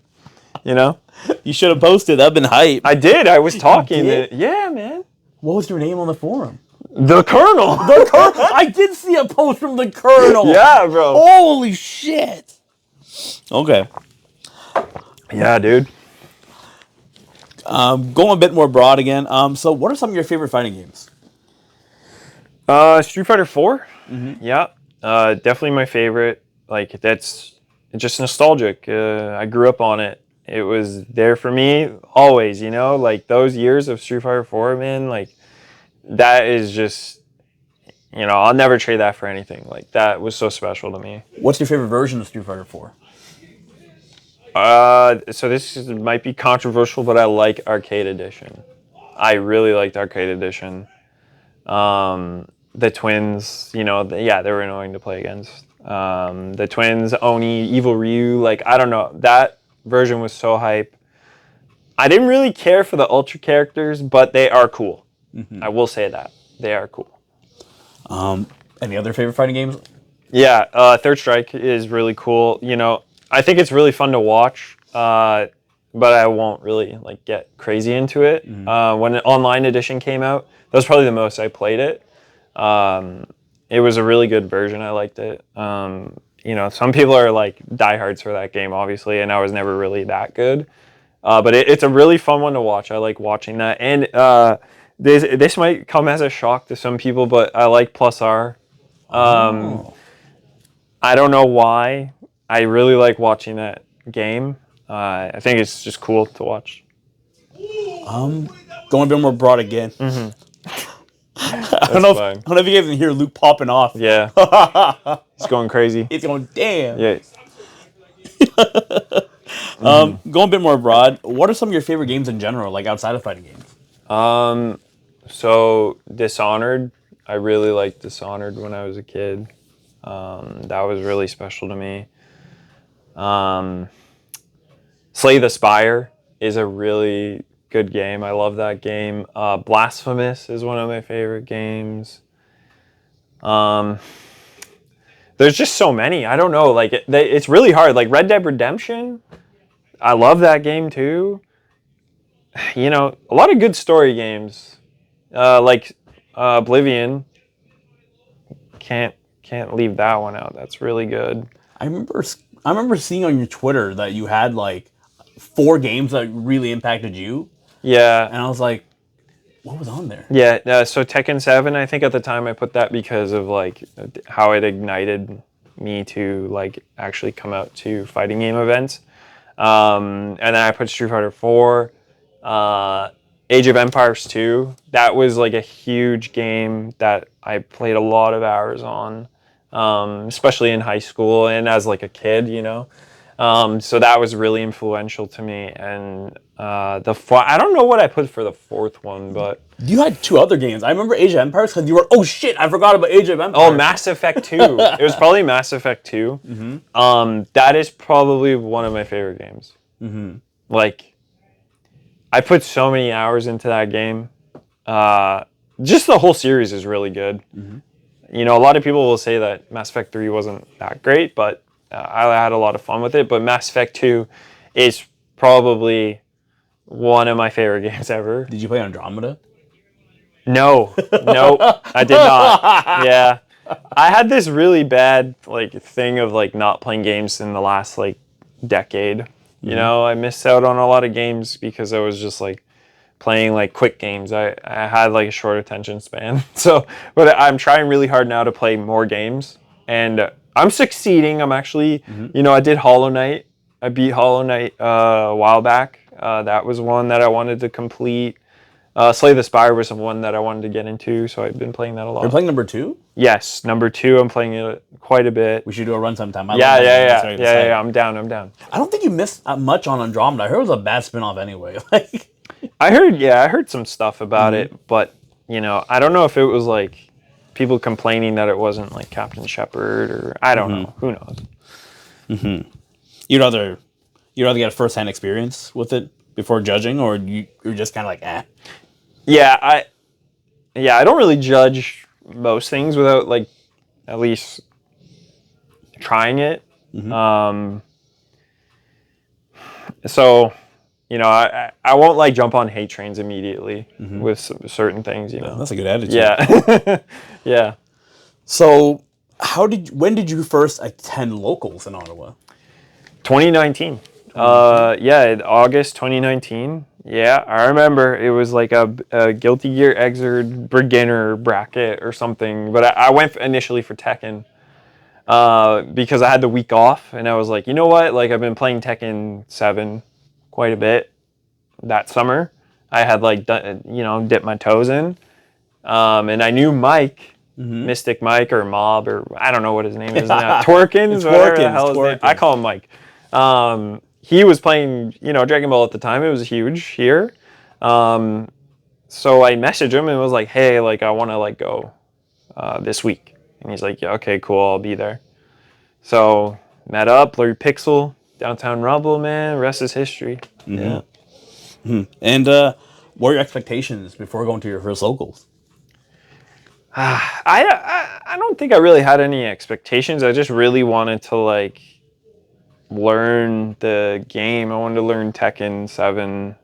You should have posted. That'd been hype. I did. I was talking. Yeah, man. What was your name on the forum? The Colonel. The Colonel. I did see a post from the Colonel. Yeah, bro. Holy shit. Okay. Yeah, dude. Going a bit more broad again. So what are some of your favorite fighting games? Street Fighter 4. Mm-hmm. Yeah. Definitely my favorite. Like that's just nostalgic. I grew up on it. It was there for me always. Like those years of Street Fighter 4, man. Like. That is just, I'll never trade that for anything. Like, that was so special to me. What's your favorite version of Street Fighter 4? So this might be controversial, but I like Arcade Edition. I really liked Arcade Edition. The twins, they were annoying to play against. The twins, Oni, Evil Ryu, like, I don't know. That version was so hype. I didn't really care for the Ultra characters, but they are cool. Mm-hmm. I will say that. They are cool. Any other favorite fighting games? Yeah, Third Strike is really cool. I think it's really fun to watch, but I won't really get crazy into it. Mm-hmm. When an online edition came out, that was probably the most I played it. It was a really good version. I liked it. Some people are diehards for that game, obviously, and I was never really that good. But it's a really fun one to watch. I like watching that. And this might come as a shock to some people, but I like Plus R. I don't know why. I really like watching that game. I think it's just cool to watch. Going a bit more broad again. Mm-hmm. I don't know if you guys can hear Luke popping off. Yeah. It's going crazy. It's going, damn. Yeah. Going a bit more broad, what are some of your favorite games in general, like outside of fighting games? So Dishonored, I really liked Dishonored when I was a kid. That was really special to me. Slay the Spire is a really good game. I love that game. Blasphemous is one of my favorite games. There's just so many. I don't know. Like it's really hard. Like Red Dead Redemption, I love that game too. You know, a lot of good story games, like Oblivion. Can't leave that one out. That's really good. I remember seeing on your Twitter that you had like 4 games that really impacted you, Yeah. and I was like, what was on there? Yeah. So Tekken 7, I think at the time I put that because of like how it ignited me to like actually come out to fighting game events. And then I put Street Fighter 4, Age of Empires 2. That was like a huge game that I played a lot of hours on, especially in high school and as like a kid, you know. So that was really influential to me. And I don't know what I put for the 4th one, but You had 2 other games. I remember Age of Empires because you were, oh shit, I forgot about Age of Empires. oh, Mass Effect 2. It was probably Mass Effect 2. That is probably one of my favorite games. Like, I put so many hours into that game. Just the whole series is really good. You know, a lot of people will say that Mass Effect 3 wasn't that great, but I had a lot of fun with it. But Mass Effect 2 is probably one of my favorite games ever. Did you play Andromeda? No, I did not. Yeah, I had this really bad like thing of like not playing games in the last like decade. You know, I missed out on a lot of games because I was just like playing like quick games. I had like a short attention span. So, but I'm trying really hard now to play more games, and I'm succeeding. I'm actually, you know, I did Hollow Knight. I beat Hollow Knight a while back. That was one that I wanted to complete. Slay the Spire was one that I wanted to get into, so I've been playing that a lot. You're playing number 2? Yes, number 2. I'm playing it quite a bit. We should do a run sometime. Yeah. I'm down. I don't think you missed much on Andromeda. I heard it was a bad spin-off anyway. Like, I heard some stuff about it, but you know, I don't know if it was like people complaining that it wasn't like Captain Shepard, or I don't know. Who knows? you'd rather get a first-hand experience with it before judging, or you're just kind of like, eh. Yeah, I don't really judge most things without like at least trying it. So, you know, I won't like jump on hate trains immediately with certain things, you know. That's a good attitude. Yeah. Yeah. So, when did you first attend locals in Ottawa? 2019. August 2019. Yeah, I remember it was like a Guilty Gear Xrd beginner bracket or something. But I went initially for Tekken because I had the week off, and I was like, you know what? Like, I've been playing Tekken 7 quite a bit that summer. I had like dipped my toes in, and I knew Mike, Mystic Mike or Mob, or I don't know what his name is now. Twerqins, whatever the hell his name. I call him Mike. He was playing, Dragon Ball at the time. It was huge here. So I messaged him and was like, hey, like, I want to like go this week. And he's like, yeah, okay, cool, I'll be there. So met up, Larry Pixel, downtown Rumble, man. Rest is history. Yeah. And what were your expectations before going to your first locals? I don't think I really had any expectations. I just really wanted to like learn the game. I wanted to learn Tekken 7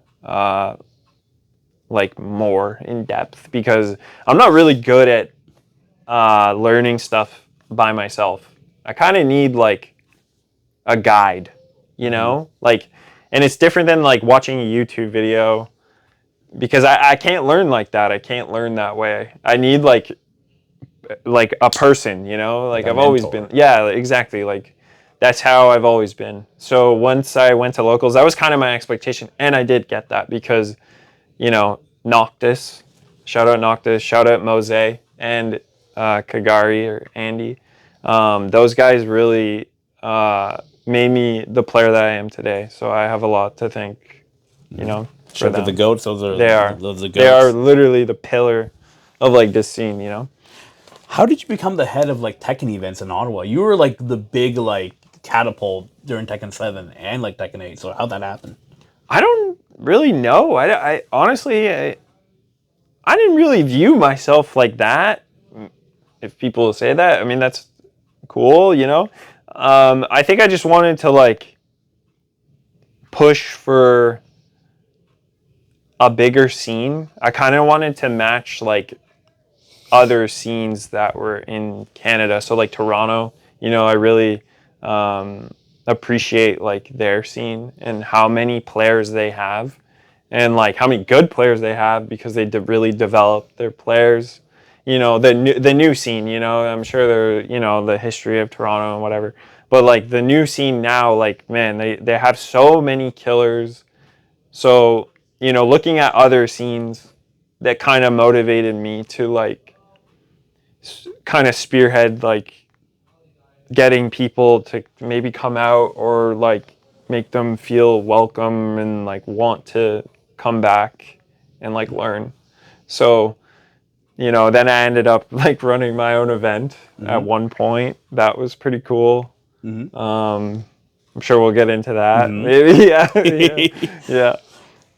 like more in depth, because I'm not really good at learning stuff by myself. I kind of need like a guide, like, and it's different than like watching a YouTube video, because I can't learn like that. I can't learn that way. I need like a person, like I've always been. Yeah, exactly. Like that's how I've always been. So once I went to locals, that was kind of my expectation, and I did get that because, Noctis, shout out Noctis, shout out Mose, and Kagari or Andy. Those guys really made me the player that I am today. So I have a lot to thank, For the goats, those are the goats. They are literally the pillar of like this scene, How did you become the head of like Tekken events in Ottawa? You were like the big like catapult during Tekken 7 and like Tekken 8. So how'd that happen? I don't really know. I honestly, I didn't really view myself like that. if people say that, I mean, that's cool, you know. I think I just wanted to like push for a bigger scene. I kind of wanted to match like other scenes that were in Canada. So like Toronto, you know, I really appreciate like their scene and how many players they have and like how many good players they have because they really develop their players. You know, the new scene, you know, I'm sure they're, you know, the history of Toronto and whatever. But like the new scene now, like, man, they have so many killers. So, you know, looking at other scenes that kind of motivated me to like kind of spearhead like getting people to maybe come out or like make them feel welcome and like want to come back and like learn. So, you know, then I ended up like running my own event at one point. That was pretty cool. I'm sure we'll get into that. Maybe, yeah.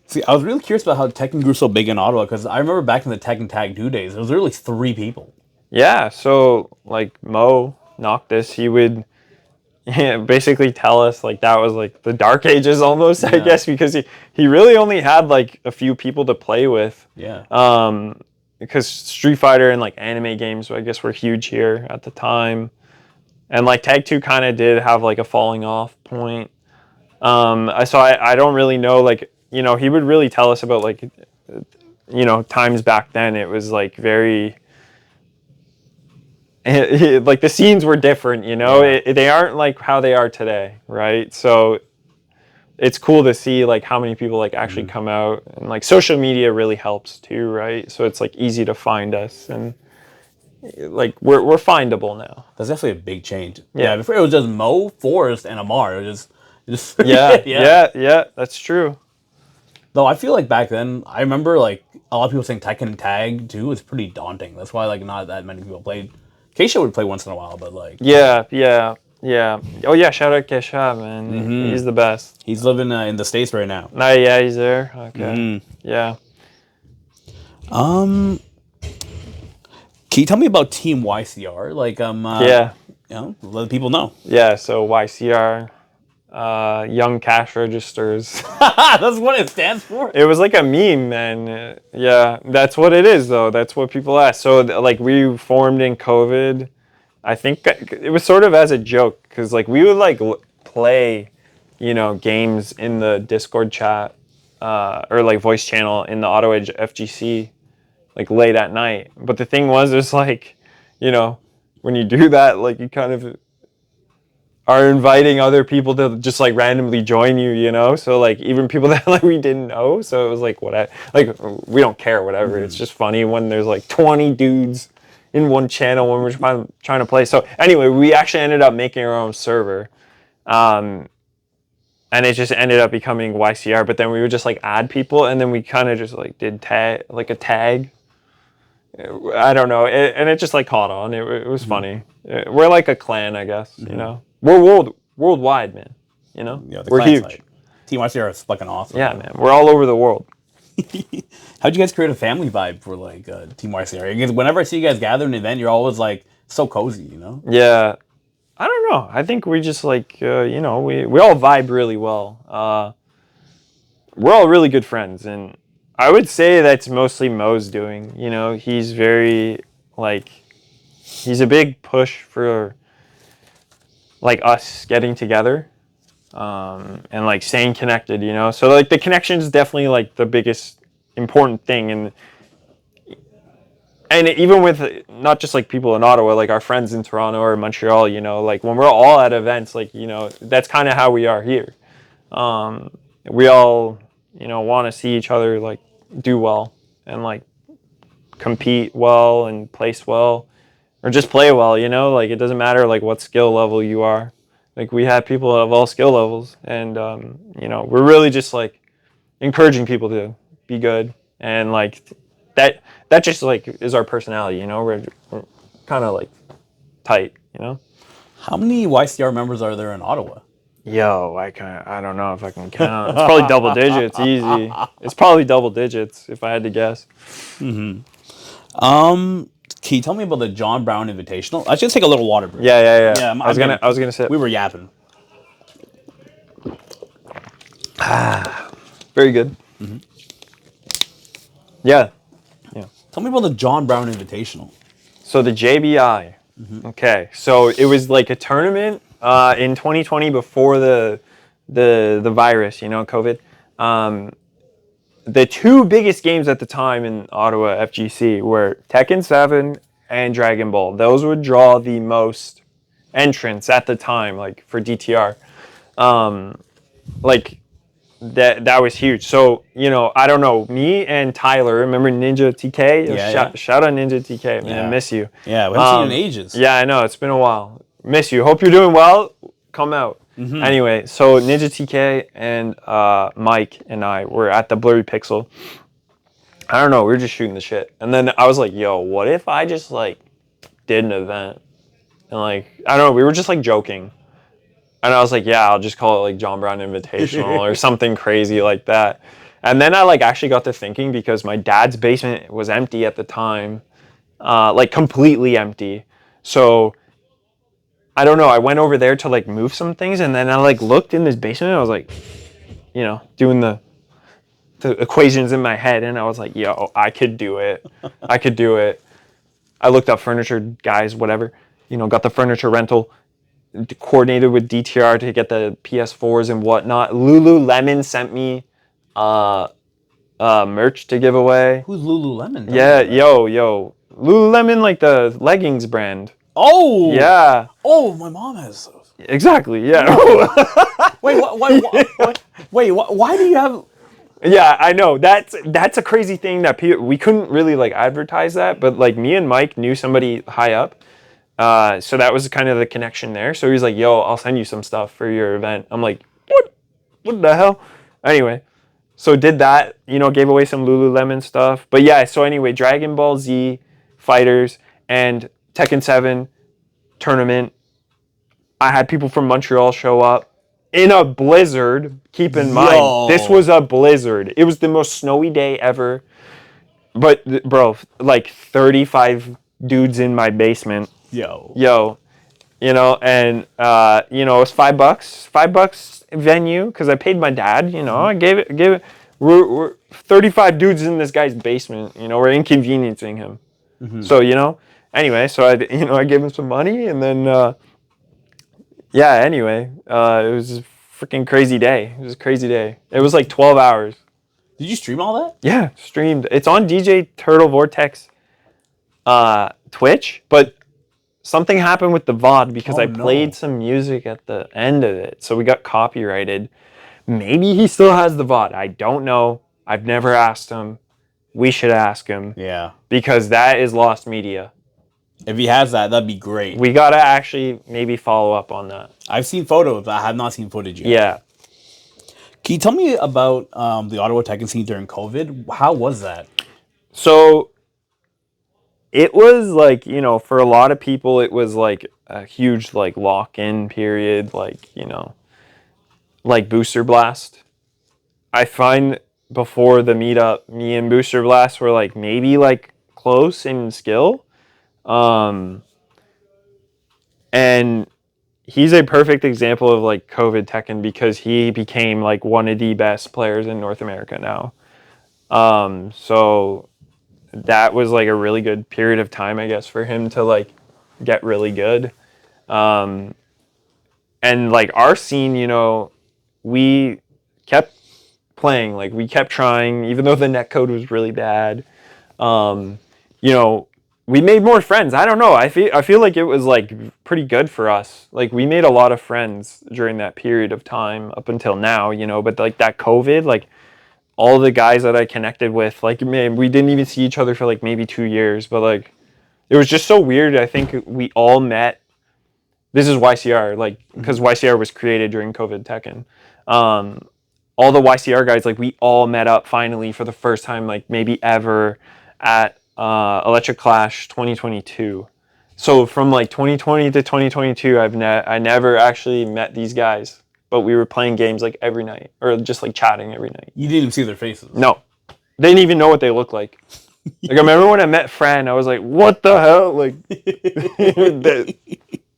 See, I was really curious about how Tekken grew so big in Ottawa because I remember back in the Tekken Tag 2 days, there was really 3 people. Yeah, so like Mo Noctis, he would basically tell us like that was like the dark ages almost, I guess, because he really only had like a few people to play with. Yeah. Because Street Fighter and like anime games, I guess, were huge here at the time. And like Tag 2 kind of did have like a falling off point. So I don't really know, like, you know, he would really tell us about like, you know, times back then. It was like very, like the scenes were different, you know, they aren't like how they are today, right? So it's cool to see like how many people like actually come out, and like social media really helps too, right? So it's like easy to find us, and like we're findable now. That's definitely a big change. Yeah, before it was just Mo, Forrest, and Amar. It was just yeah, that's true. Though I feel like back then, I remember like a lot of people saying Tekken Tag 2 was pretty daunting. That's why like not that many people played. Keisha would play once in a while, but like yeah. Oh yeah, shout out Kesha, man. He's the best. He's living in the States right now. Yeah, he's there. Okay. Yeah. Can you tell me about Team YCR? Like yeah. You know, let people know. Yeah. So YCR, Young Cash Registers. That's what it stands for. It was like a meme, man. Yeah, that's what it is, though. That's what people ask. So like we formed in COVID. I think it was sort of as a joke because like we would like play, you know, games in the Discord chat or like voice channel in the Ottawa FGC like late at night. But the thing was, there's like, you know, when you do that, like you kind of are inviting other people to just like randomly join you, you know? So like even people that like we didn't know. So it was like whatever, like we don't care, whatever. It's just funny when there's like 20 dudes in one channel when we're trying to play. So anyway, we actually ended up making our own server. And it just ended up becoming YCR, but then we would just like add people, and then we kind of just like did a tag. I don't know. And it just like caught on. It was funny. We're like a clan, I guess, you know? We're worldwide, man. You know? Yeah, we're huge. Like, Team YCR is fucking awesome. Yeah, man. We're all over the world. How'd you guys create a family vibe for like Team YCR? Because whenever I see you guys gather an event, you're always like so cozy, you know? Yeah. I don't know. I think we just like, you know, we all vibe really well. We're all really good friends. And I would say that's mostly Mo's doing. You know, he's very like, he's a big push for like us getting together. And like staying connected, you know? So like the connection is definitely like the biggest important thing. And even with not just like people in Ottawa, like our friends in Toronto or Montreal, you know, like when we're all at events, like, you know, that's kind of how we are here. We all, you know, want to see each other like do well and like compete well and place well or just play well, you know, like it doesn't matter like what skill level you are. Like we have people of all skill levels, and you know, we're really just like encouraging people to be good, and like that just like is our personality, you know. We're kind of like tight, you know. How many YCR members are there in Ottawa? Yo, I don't know if I can count. It's probably double digits, easy. It's probably double digits if I had to guess. Can you tell me about the John Brown Invitational? I should take a little water break. Yeah. Yeah, I was gonna say We were yapping. very good. Yeah. Tell me about the John Brown Invitational. So the JBI. Okay. So it was like a tournament in 2020 before the virus, COVID. The two biggest games at the time in Ottawa FGC were Tekken 7 and Dragon Ball. Those would draw the most entrants at the time, like for DTR. Like that was huge. So, I don't know, me and Tyler, remember Ninja TK? Shout out Ninja TK, man, I miss you. Yeah, we haven't seen you in ages. Yeah, I know, it's been a while. Miss you. Hope you're doing well. Come out. Anyway, so Ninja TK and Mike and I were at the Blurry Pixel. I don't know, we were just shooting the shit. And then I was like, yo, what if I just did an event? And I don't know, we were just joking. And I was like, yeah, I'll just call it John Brown Invitational or something crazy like that. And then I actually got to thinking, because my dad's basement was empty at the time, completely empty. So I don't know, I went over there to move some things, and then I looked in this basement, and I was doing the equations in my head, and I was like, yo, I could do it. I could do it. I looked up furniture guys, whatever, got the furniture rental, coordinated with DTR to get the PS4s and whatnot. Lululemon sent me merch to give away. Who's Lululemon? Yeah, yo. Lululemon, the leggings brand. Oh! Yeah. Oh, my mom has those. Exactly, yeah. Wait, why do you have... Yeah, I know. That's a crazy thing that we couldn't really advertise that, but me and Mike knew somebody high up. So that was kind of the connection there. So he's like, yo, I'll send you some stuff for your event. I'm like, what? What the hell? Anyway, so did that, gave away some Lululemon stuff. But yeah, so anyway, Dragon Ball Z, Fighters, and Tekken 7 tournament. I had people from Montreal show up in a blizzard. Keep in mind, this was a blizzard. It was the most snowy day ever. But, bro, 35 dudes in my basement. Yo, and it was $5 venue, because I paid my dad. I gave it. We're 35 dudes in this guy's basement. We're inconveniencing him. So anyway, so I gave him some money, and then anyway, it was a freaking crazy day. It was a crazy day. It was 12 hours. Did you stream all that? Yeah, streamed. It's on DJ Turtle Vortex Twitch, but something happened with the VOD, because I played some music at the end of it, so we got copyrighted. Maybe he still has the VOD. I don't know. I've never asked him. We should ask him. Yeah. Because that is lost media. If he has that, that'd be great. We gotta actually maybe follow up on that. I've seen photos, but I have not seen footage yet. Yeah. Can you tell me about the Ottawa Tekken scene during COVID? How was that? So it was for a lot of people, it was a huge lock-in period, Booster Blast. I find before the meetup, me and Booster Blast were maybe close in skill. And he's a perfect example of COVID Tekken, because he became one of the best players in North America now. So that was a really good period of time, I guess, for him to get really good. And our scene, we kept playing, we kept trying, even though the netcode was really bad. We made more friends. I don't know. I feel like it was pretty good for us. We made a lot of friends during that period of time up until now, but that COVID, all the guys that I connected with, man, we didn't even see each other for maybe 2 years, but it was just so weird. I think we all met. This is YCR, because YCR was created during COVID Tekken. All the YCR guys, we all met up finally for the first time, maybe ever, at Electric Clash 2022. So from 2020 to 2022, I never actually met these guys, but we were playing games every night, or just chatting every night. You didn't even see their faces. No, they didn't even know what they looked like. Like, I remember when I met Fran, I was like, what the hell? Like,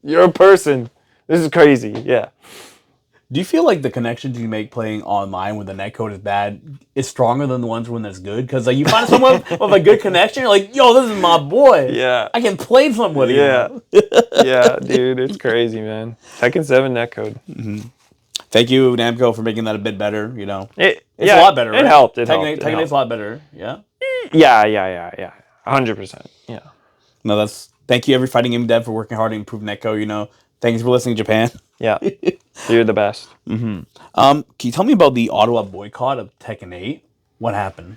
you're a person. This is crazy. Yeah. Do you feel like the connections you make playing online when the netcode is bad is stronger than the ones when it's good? Because like you find someone with a good connection, you're like, yo, this is my boy. Yeah. I can play somebody. Yeah. You know? Yeah, dude, it's crazy, man. Tekken 7 netcode. Thank you, Namco, for making that a bit better. You know, It's a lot better. It Right? helped. It Tekken, helped. Tekken 8's a lot better. Yeah. Yeah. 100%. Yeah. No, that's thank you every fighting game dev for working hard to improve netcode. You know, thanks for listening, Japan. Yeah. You're the best. Can you tell me about the Ottawa boycott of Tekken 8? What happened?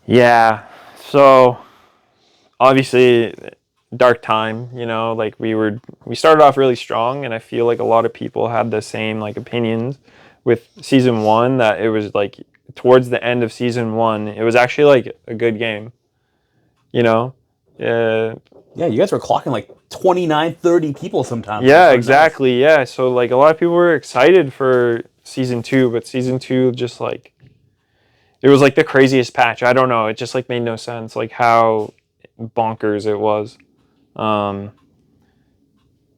Yeah. So obviously dark time, you know, like we started off really strong, and I feel like a lot of people had the same like opinions with season 1, that it was like towards the end of season 1, it was actually like a good game, you know. Yeah, you guys were clocking like 29, 30 people sometimes. Yeah, exactly. Yeah. So like a lot of people were excited for season 2, but season 2 just like, it was like the craziest patch. I don't know. It just like made no sense, like how bonkers it was.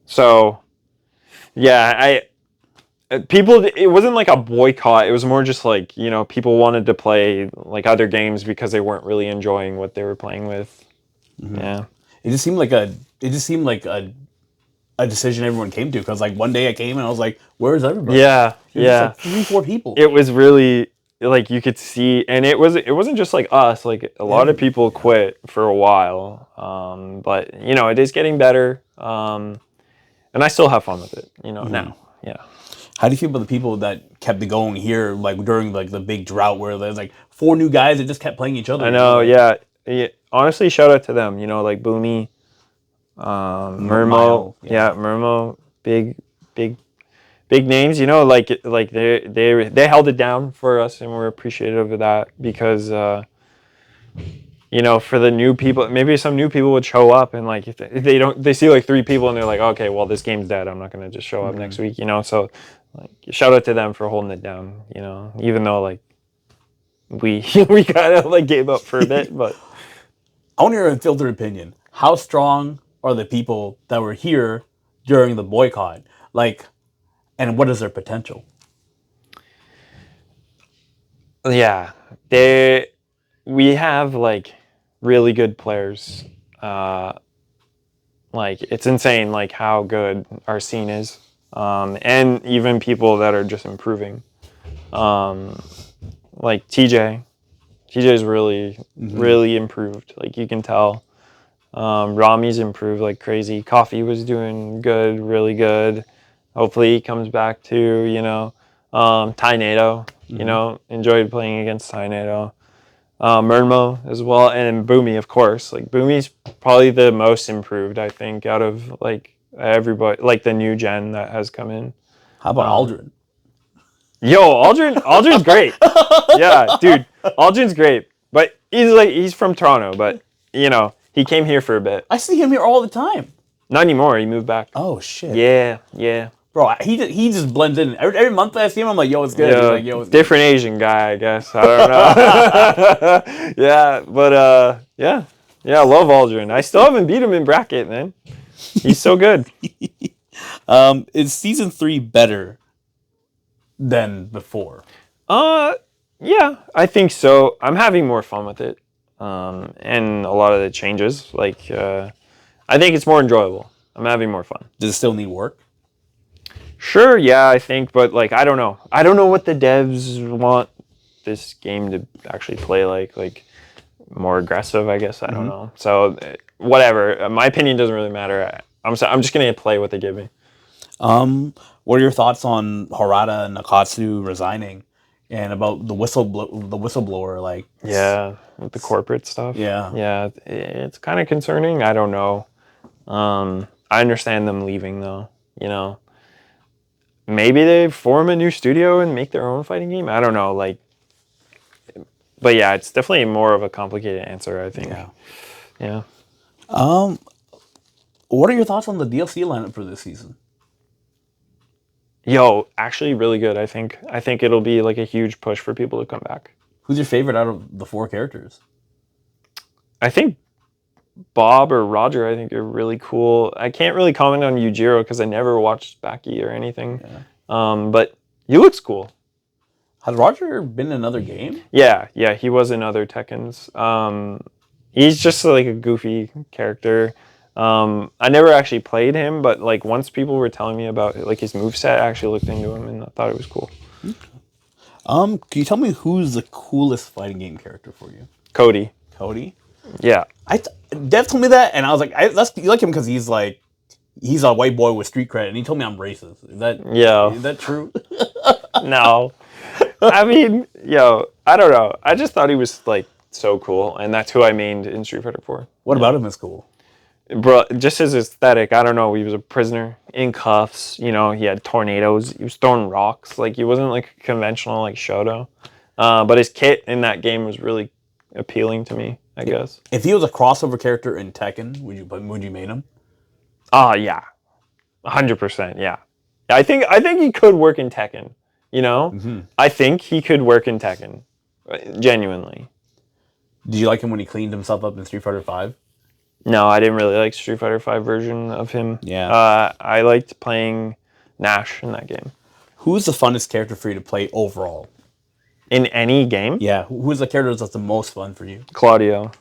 So yeah, it wasn't like a boycott. It was more just like, you know, people wanted to play like other games because they weren't really enjoying what they were playing with. Yeah. It just seemed like a decision everyone came to, because like one day I came and I was like, "Where's everybody?" Yeah. It was just like 3-4 people. It was really like you could see, and it wasn't just like us. Like a lot of people quit for a while, but you know, it is getting better, and I still have fun with it. You know, now. Yeah. How do you feel about the people that kept it going here, like during like the big drought where there's like 4 new guys that just kept playing each other? I know. Yeah. Honestly, shout out to them. You know, like Boomy, Murmo. Yeah, Murmo. Big names, you know, like they held it down for us, and we're appreciative of that, because you know, for the new people, maybe some new people would show up, and like if they see like 3 people and they're like, okay, well, this game's dead, I'm not gonna just show up next week, you know. So like shout out to them for holding it down, you know, even though like we we kind of like gave up for a bit. But I want your unfiltered opinion. How strong are the people that were here during the boycott? Like, and what is their potential? yeah, we have like really good players. Like it's insane like how good our scene is, and even people that are just improving. Like TJ's really improved. Like you can tell. Rami's improved like crazy. Coffee was doing good, really good. Hopefully he comes back too, you know. Ty Nato, you know, enjoyed playing against Ty Nato. Murnmo as well, and Boomy, of course. Like Boomy's probably the most improved, I think, out of like everybody, like the new gen that has come in. How about Aldrin? Yo, Aldrin's great. Yeah, dude, Aldrin's great. But he's from Toronto, but you know, he came here for a bit. I see him here all the time. Not anymore. He moved back. Oh shit. Yeah. Bro, he just blends in. Every month I see him, I'm like, yo, it's good. Yeah, He's like, yo, it's different Asian guy, I guess. I don't know. Yeah, but yeah, I love Aldrin. I still haven't beat him in bracket, man. He's so good. Is season 3 better than before? Yeah, I think so. I'm having more fun with it, and a lot of the changes. Like, I think it's more enjoyable. I'm having more fun. Does it still need work? Sure, yeah, I think, but like, I don't know. I don't know what the devs want this game to actually play like more aggressive, I guess. I don't know. So, whatever. My opinion doesn't really matter. I'm just gonna play what they give me. What are your thoughts on Harada Nakatsu resigning, and about the whistleblower? Like, Yeah, with the corporate stuff. Yeah, it's kind of concerning. I don't know. I understand them leaving though. You know, maybe they form a new studio and make their own fighting game. I don't know. Like, but yeah, it's definitely more of a complicated answer, I think. Yeah. What are your thoughts on the DLC lineup for this season? Yo, actually really good, I think. I think it'll be like a huge push for people to come back. Who's your favorite out of the 4 characters? I think Bob or Roger, I think are really cool. I can't really comment on Yujiro because I never watched Baki or anything. But he looks cool. Has Roger been in another game? Yeah, he was in other Tekkens. He's just like a goofy character. I never actually played him, but like once people were telling me about like his moveset, I actually looked into him and I thought it was cool. Can you tell me who's the coolest fighting game character for you? Cody. Cody? Yeah. Dev told me that, and I was like, you like him because he's a white boy with street cred, and he told me I'm racist. Is that true? No. I mean, I don't know. I just thought he was like so cool, and that's who I mained in Street Fighter 4. What about him is cool? Bro, just his aesthetic, I don't know. He was a prisoner in cuffs. You know, he had tornadoes. He was throwing rocks. Like, he wasn't like a conventional like Shoto. But his kit in that game was really appealing to me, I guess. If he was a crossover character in Tekken, would you main him? Yeah. 100%, yeah. I think he could work in Tekken, you know? Mm-hmm. I think he could work in Tekken. Genuinely. Did you like him when he cleaned himself up in Street Fighter 5? No, I didn't really like Street Fighter 5 version of him. Yeah. I liked playing Nash in that game. Who's the funnest character for you to play overall? In any game? Yeah. Who's the character that's the most fun for you? Claudio.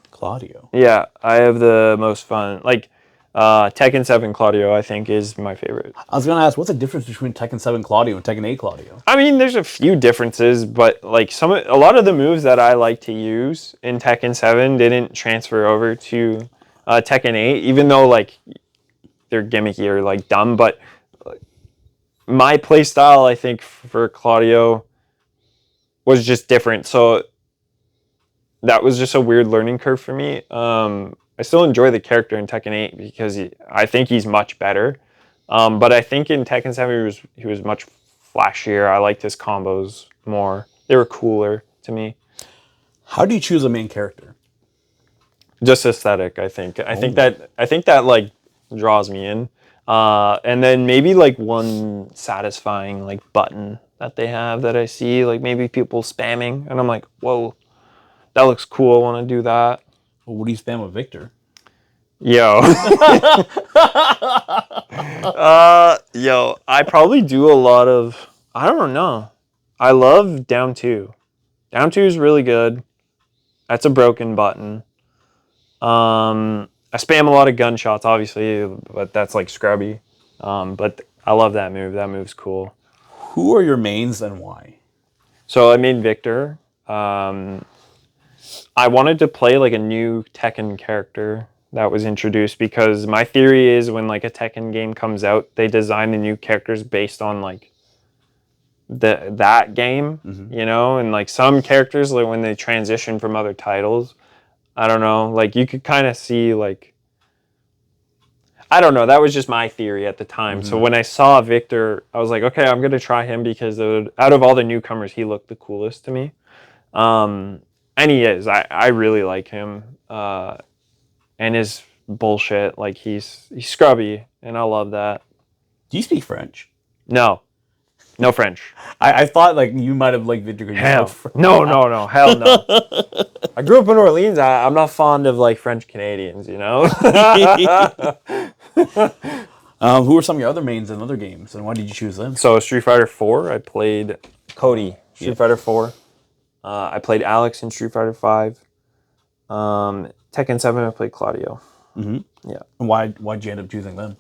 Yeah, I have the most fun. Like, Tekken 7 Claudio, I think, is my favorite. I was going to ask, what's the difference between Tekken 7 Claudio and Tekken 8 Claudio? I mean, there's a few differences, but like a lot of the moves that I like to use in Tekken 7 didn't transfer over to Tekken 8, even though like they're gimmicky or like dumb. But my playstyle, I think, for Claudio was just different. So that was just a weird learning curve for me. I still enjoy the character in Tekken 8 because I think he's much better. But I think in Tekken 7 he was much flashier. I liked his combos more. They were cooler to me. How do you choose a main character? Just aesthetic, I think. I think that like draws me in. And then maybe like one satisfying like button that they have that I see, like maybe people spamming, and I'm like, whoa, that looks cool. I want to do that. Well, what do you spam with Victor? Yo. I probably do a lot of, I don't know. I love down 2. Down 2 is really good. That's a broken button. I spam a lot of gunshots, obviously, but that's like scrubby. But I love that move. That move's cool. Who are your mains and why? So I made Victor. I wanted to play like a new Tekken character that was introduced because my theory is when like a Tekken game comes out, they design the new characters based on like that game, you know, and like some characters like when they transition from other titles, I don't know, like you could kind of see like, I don't know, that was just my theory at the time. So when I saw Victor, I was like, okay, I'm gonna try him because out of all the newcomers, he looked the coolest to me. And he is. I really like him. And his bullshit, like he's scrubby, and I love that. Do you speak French? No French. I thought like you might have liked Victor. Hell, no, hell no. I grew up in Orleans. I'm not fond of like French Canadians, you know. Who are some of your other mains in other games, and why did you choose them? So Street Fighter 4, I played Cody. Street Fighter 4. I played Alex in Street Fighter 5. Tekken 7, I played Claudio. Mm-hmm. Yeah. And why'd you end up choosing them?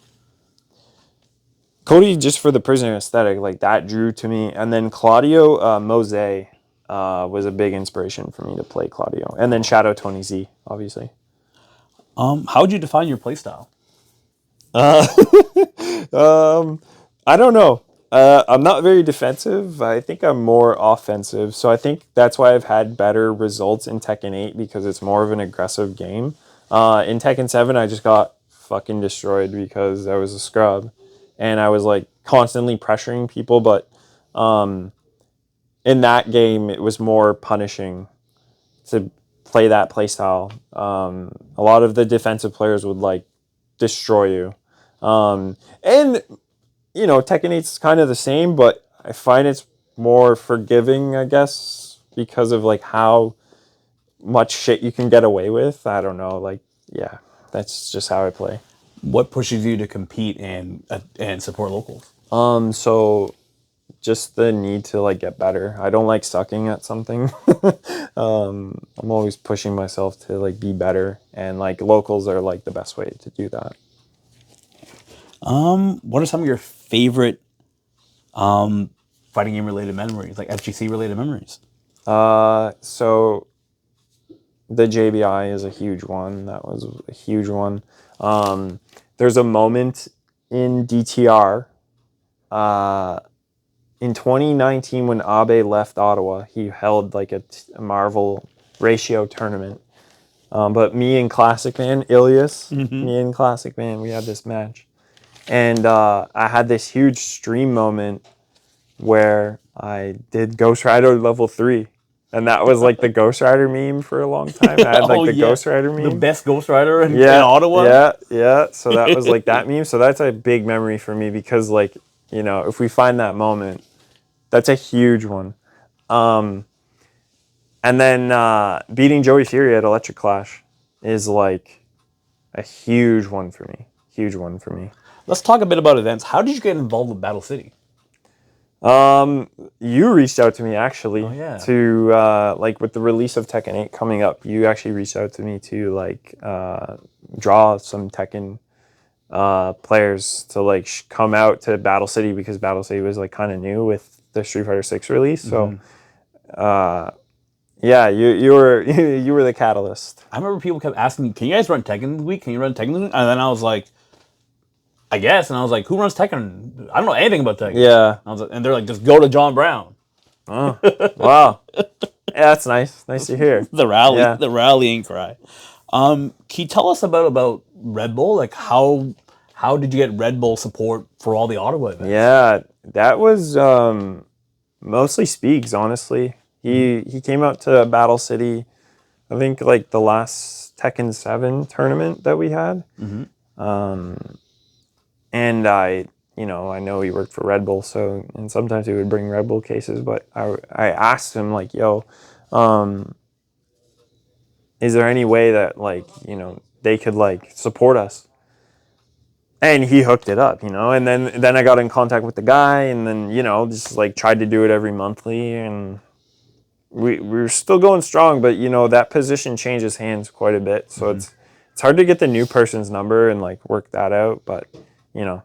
Cody, just for the prisoner aesthetic, like that drew to me. And then Claudio, Mose was a big inspiration for me to play Claudio. And then Shadow Tony Z, obviously. How would you define your playstyle? I don't know. I'm not very defensive. I think I'm more offensive. So I think that's why I've had better results in Tekken 8 because it's more of an aggressive game. In Tekken 7, I just got fucking destroyed because I was a scrub. And I was like constantly pressuring people. But in that game, it was more punishing to play that playstyle. A lot of the defensive players would like destroy you. And you know, Tekken 8's kind of the same, but I find it's more forgiving, I guess, because of like how much shit you can get away with. I don't know. Like, yeah, that's just how I play. What pushes you to compete and support locals? So just the need to like get better. I don't like sucking at something. I'm always pushing myself to like be better, and like locals are like the best way to do that. What are some of your favorite fighting game related memories, like FGC related memories? So the JBI is a huge one. That was a huge one. There's a moment in DTR in 2019 when Abe left Ottawa. He held like a Marvel ratio tournament. But me and Classic Man, Ilias, me and Classic Man, we had this match. And I had this huge stream moment where I did Ghost Rider level 3. And that was like the Ghost Rider meme for a long time. I had like the Ghost Rider meme. The best Ghost Rider in Ottawa? Yeah. So that was like that meme. So that's a big memory for me because like, you know, if we find that moment, that's a huge one. And then beating Joey Fury at Electric Clash is like a huge one for me. Huge one for me. Let's talk a bit about events. How did you get involved with Battle City? You reached out to me actually to like with the release of Tekken 8 coming up. You actually reached out to me to like draw some Tekken players to like come out to Battle City because Battle City was like kind of new with the Street Fighter 6 release. So yeah, you were you were the catalyst. I remember people kept asking me, "Can you guys run Tekken this week? Can you run Tekken this week?" And then I was like, I guess. And I was like, who runs Tekken? I don't know anything about Tekken. Yeah. I was like, and they're like, just go to John Brown. Oh, wow. Yeah, that's nice. Nice to hear. The rallying cry. Can you tell us about Red Bull? Like how did you get Red Bull support for all the Ottawa events? Yeah, that was mostly Speaks, honestly. He came out to Battle City, I think like the last Tekken 7 tournament that we had. And I know he worked for Red Bull, so, and sometimes he would bring Red Bull cases, but I asked him like, yo, is there any way that like, you know, they could like support us? And he hooked it up, you know, and then I got in contact with the guy and then, you know, just like tried to do it every monthly and we're still going strong, but you know, that position changes hands quite a bit. So it's hard to get the new person's number and like work that out, but you know,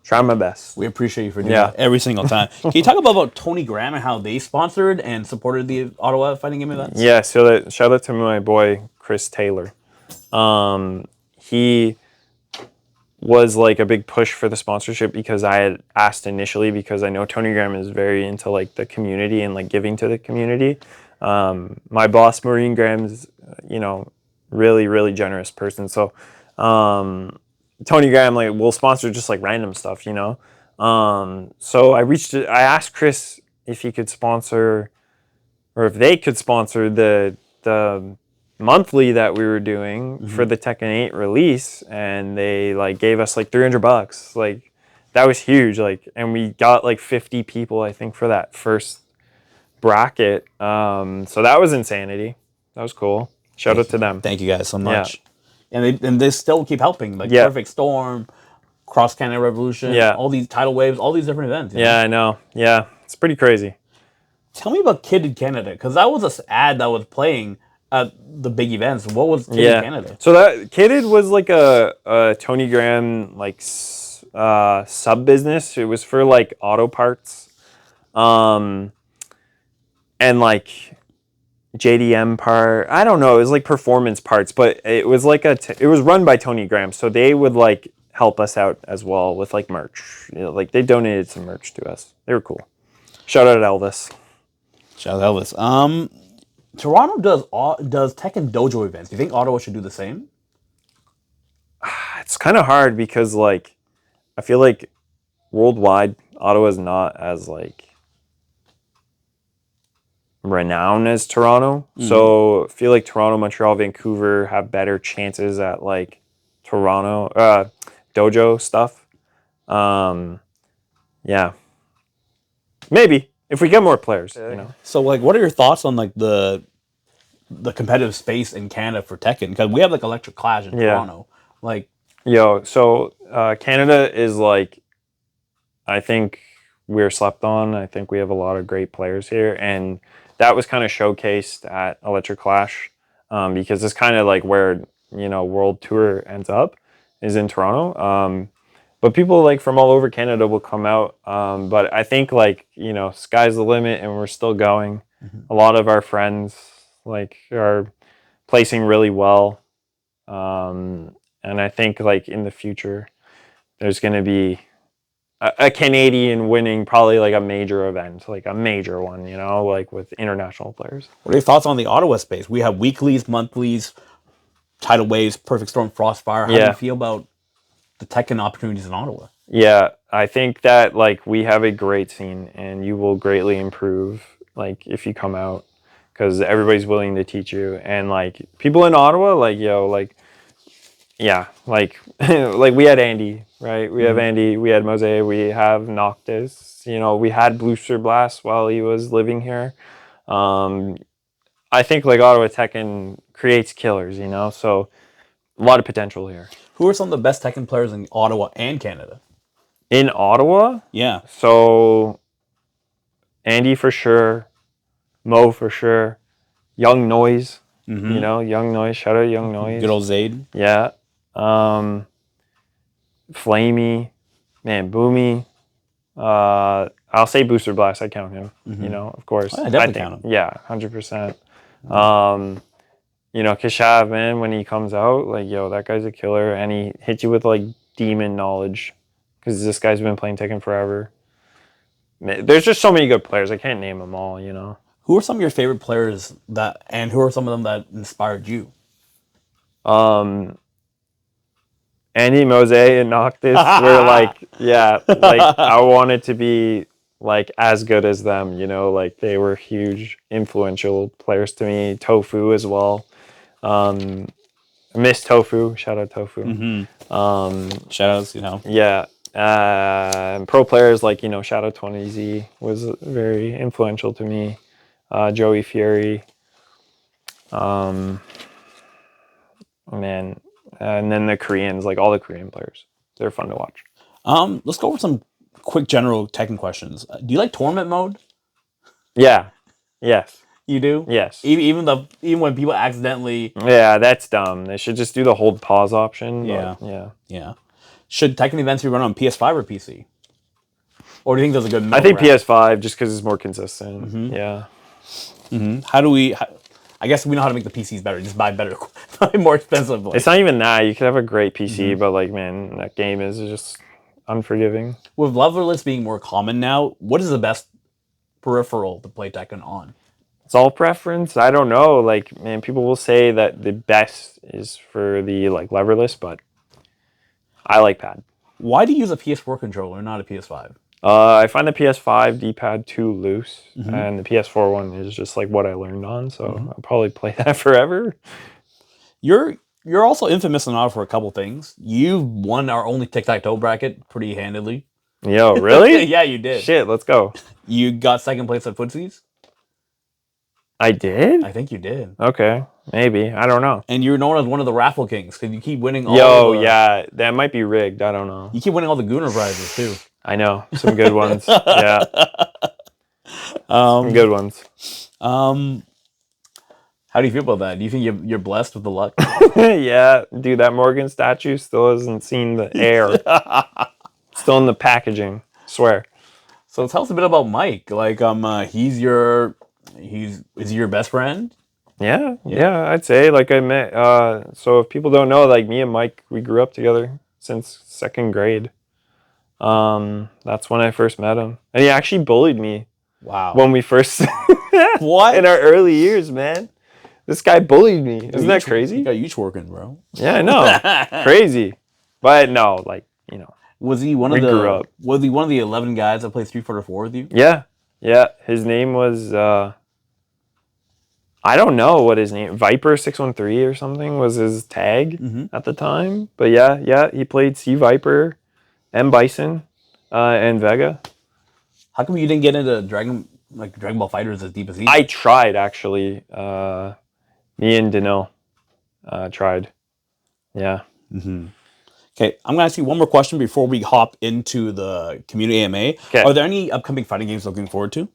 try my best. We appreciate you for doing that every single time. Can you talk about Tony Graham and how they sponsored and supported the Ottawa fighting game events? Yeah, so shout out to my boy Chris Taylor. He was like a big push for the sponsorship because I had asked initially because I know Tony Graham is very into like the community and like giving to the community. My boss Maureen Graham's, you know, really, really generous person. So Tony Graham like will sponsor just like random stuff, you know. So I asked Chris if he could sponsor or if they could sponsor the monthly that we were doing for the Tekken 8 release, and they like gave us like $300. Like that was huge. Like, and we got like 50 people I think for that first bracket. So that was insanity. That was cool. Shout out to them. Thank you guys so much. Yeah. And they still keep helping. Like Perfect Storm, Cross Canada Revolution, all these tidal waves, all these different events. Yeah, I know. Yeah, it's pretty crazy. Tell me about Kidded Canada, because that was an ad that was playing at the big events. What was Kidded Canada? So that Kidded was like a Tony Graham like sub business. It was for like auto parts, and like JDM part. I don't know. It was like performance parts, but it was like it was run by Tony Graham, so they would like help us out as well with like merch. You know, like they donated some merch to us. They were cool. Shout out Elvis. Shout out Elvis. Toronto does Tekken Dojo events. Do you think Ottawa should do the same? It's kind of hard because like I feel like worldwide Ottawa's not as like renowned as Toronto. So I feel like Toronto, Montreal, Vancouver have better chances at like Toronto dojo stuff. Yeah. Maybe if we get more players, you know. So like what are your thoughts on like the the competitive space in Canada for Tekken? Because we have like Electric Clash in Toronto. Like, so Canada is like, I think we're slept on. I think we have a lot of great players here, and that was kind of showcased at Electric Clash, because it's kind of like where World Tour ends up is in Toronto. But people like from all over Canada will come out. But I think like sky's the limit, and we're still going. A lot of our friends like are placing really well, and I think like in the future there's going to be a Canadian winning probably like a major event, like a major one, like with international players. what are your thoughts on the Ottawa space? We have weeklies, monthlies, tidal waves, Perfect Storm, Frostfire. How do you feel about the Tekken opportunities in Ottawa? Yeah, I think that like we have a great scene, and you will greatly improve like if you come out, because everybody's willing to teach you, and like people in Ottawa, like like we had Andy, right? We have Andy, we had Mose, we have Noctis, we had Booster Blast while he was living here. I think like Ottawa Tekken creates killers, so a lot of potential here. Who are some of the best Tekken players in Ottawa and Canada? In Ottawa? Yeah. So Andy for sure, Mo for sure, Young Noise, Young Noise, shout out Young Noise. Good old Zayd. Yeah. Flamey, man, Boomy. I'll say Booster Blast. I count him. Of course. I definitely count him. Yeah, 100%. Keshav, man, when he comes out, like, that guy's a killer, and he hits you with like demon knowledge, because this guy's been playing Tekken forever. Man, there's just so many good players. I can't name them all. Who are some of your favorite players and who are some of them that inspired you? Andy, Mose, and Noctis were like, I wanted to be like as good as them, like they were huge influential players to me. Tofu as well. Miss Tofu, shout out Tofu. Shout outs, Yeah. Pro players like, Shadow 20Z was very influential to me. Joey Fury. Man. And then the Koreans, like all the Korean players. They're fun to watch. Let's go over some quick general Tekken questions. Do you like tournament mode? Yeah. Yes. You do? Yes. Even when people accidentally... Yeah, that's dumb. They should just do the hold pause option. Yeah. Should Tekken events be run on PS5 or PC? Or do you think there's a good... I think PS5, just because it's more consistent. Yeah. How do we... I guess we know how to make the PCs better. Just buy better, buy more expensive ones. It's not even that. You could have a great PC, but like, man, that game is just unforgiving. With leverless being more common now, what is the best peripheral to play Tekken on? It's all preference. I don't know. Like, man, people will say that the best is for the like leverless, but I like pad. Why do you use a PS4 controller, not a PS5? I find the PS5 D-pad too loose, and the PS4 one is just like what I learned on, so I'll probably play that forever. You're also infamous enough for a couple things. You won our only tic-tac-toe bracket pretty handily. Yo, really? Yeah, you did. Shit, let's go. You got second place at Footsies? I did? I think you did. Okay, maybe. I don't know. And you're known as one of the raffle kings because you keep winning all yeah, that might be rigged. I don't know. You keep winning all the Gooner prizes, too. I know. Some good ones. Yeah. Some good ones. How do you feel about that? Do you think you're blessed with the luck? Yeah. Dude, that Morgan statue still hasn't seen the air. Still in the packaging. Swear. So tell us a bit about Mike. Like, is he your best friend? Yeah, I'd say. Like I met so if people don't know, like me and Mike, we grew up together since second grade. That's when I first met him. And he actually bullied me. Wow. When we first What? In our early years, man. This guy bullied me. Isn't that crazy? You got you twerking, bro. Yeah, I know. Crazy. But no, like, Was he one of the 11 guys that played Street Fighter 4 with you? Yeah. Yeah. His name was I don't know what his name, Viper 613 or something was his tag at the time. But yeah, he played C Viper, M Bison, and Vega. How come you didn't get into Dragon Ball FighterZ as deep as he did? I tried actually. Me and Danil tried. Yeah. Okay, I'm gonna ask you one more question before we hop into the community AMA. Okay. Are there any upcoming fighting games looking forward to?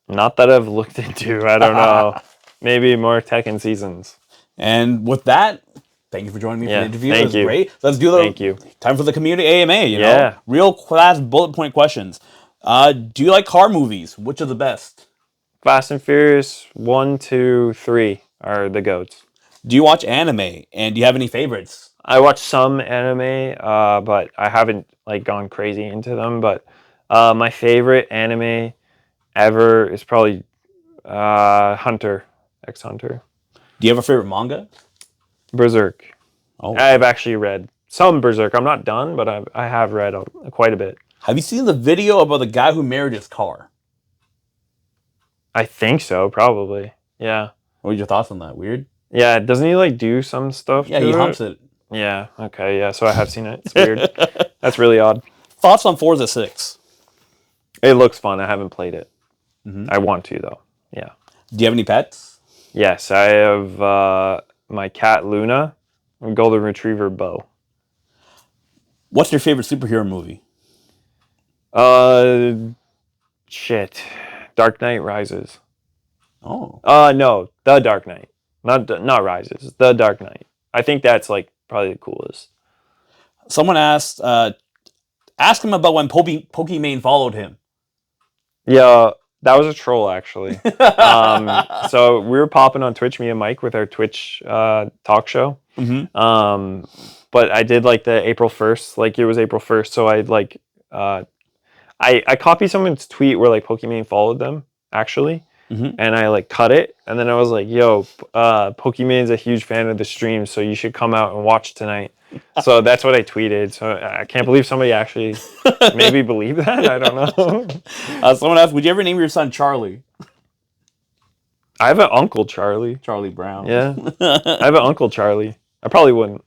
Not that I've looked into. I don't know. Maybe more Tekken seasons. And with that, thank you for joining me for the interview. It was great. Let's do the time for the community AMA. You know, real class bullet point questions. Do you like car movies? Which are the best? Fast and Furious 1, 2, 3 are the goats. Do you watch anime? And do you have any favorites? I watch some anime, but I haven't like gone crazy into them. But my favorite anime ever is probably Hunter x Hunter. Do you have a favorite manga? Berserk. Oh, I've actually read some Berserk. I'm not done, but I have read quite a bit. Have you seen the video about the guy who married his car? I think so, probably. Yeah. What are your thoughts on that? Weird? Yeah, doesn't he like do some stuff? Yeah, he humps it. Yeah, okay, yeah, so I have seen it. It's weird. That's really odd. Thoughts on Forza 6? It looks fun. I haven't played it. I want to, though. Yeah. Do you have any pets? Yes, I have my cat Luna and golden retriever Bo. What's your favorite superhero movie? Shit. Dark Knight Rises. Oh. No, The Dark Knight. Not Rises. The Dark Knight. I think that's like probably the coolest. Someone asked, ask him about when Pokimane followed him. Yeah, that was a troll actually. So we were popping on Twitch, me and Mike, with our Twitch talk show. But I did like the April 1st, like it was April 1st, so I like I copied someone's tweet where like Pokimane followed them actually. And I like cut it, and then I was like, yo, Pokimane's a huge fan of the stream, so you should come out and watch tonight. So that's what I tweeted. So I can't believe somebody actually maybe believed that. I don't know. Someone asked, would you ever name your son Charlie? I have an uncle Charlie. Charlie Brown. Yeah. I have an uncle Charlie. I probably wouldn't.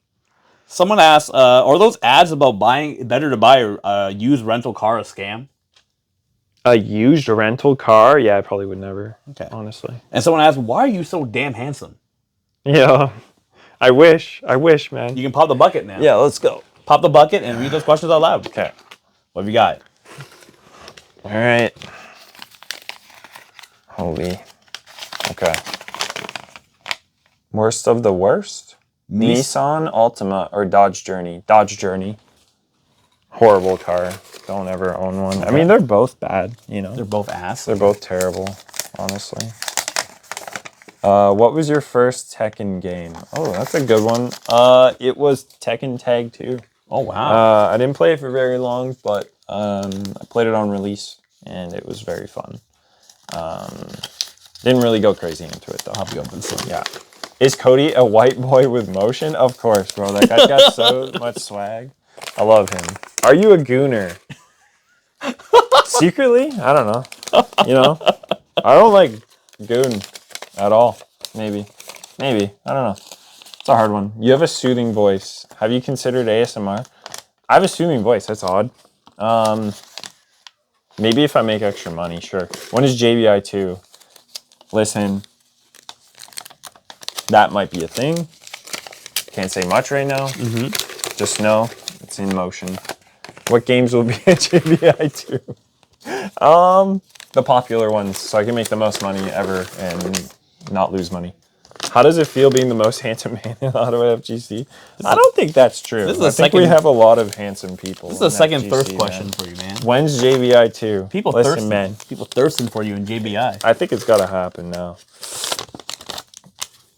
Someone asked, are those ads about better to buy a used rental car a scam? A used rental car? Yeah, I probably would never. Okay. Honestly. And someone asked, why are you so damn handsome? Yeah. I wish, man. You can pop the bucket now. Yeah, let's go. Pop the bucket and read those questions out loud. Okay. What have you got? All right. Holy. Okay. Worst of the worst? Nissan Ultima or Dodge Journey? Dodge Journey. Horrible car. Don't ever own one. Okay. I mean, they're both bad, you know. They're both ass. They're both terrible, honestly. What was your first Tekken game? Oh, that's a good one. It was Tekken Tag 2. Oh, wow. I didn't play it for very long, but I played it on release, and it was very fun. Didn't really go crazy into it, though. I'll be open soon. Yeah. Is Cody a white boy with motion? Of course, bro. That guy's got so much swag. I love him. Are you a gooner? Secretly? I don't know. You know? I don't like goon at all. Maybe. I don't know. It's a hard one. You have a soothing voice. Have you considered ASMR? I have a soothing voice. That's odd. Maybe if I make extra money, sure. When is JBI 2? Listen. That might be a thing. Can't say much right now. Just know it's in motion. What games will be at JBI 2? The popular ones, so I can make the most money ever and not lose money. How does it feel being the most handsome man in Ottawa FGC? I don't think that's true. I think we have a lot of handsome people. This is the second FGC, thirst question for you, man. When's JBI 2? People thirsting, man. People thirsting for you in JBI. I think it's got to happen now.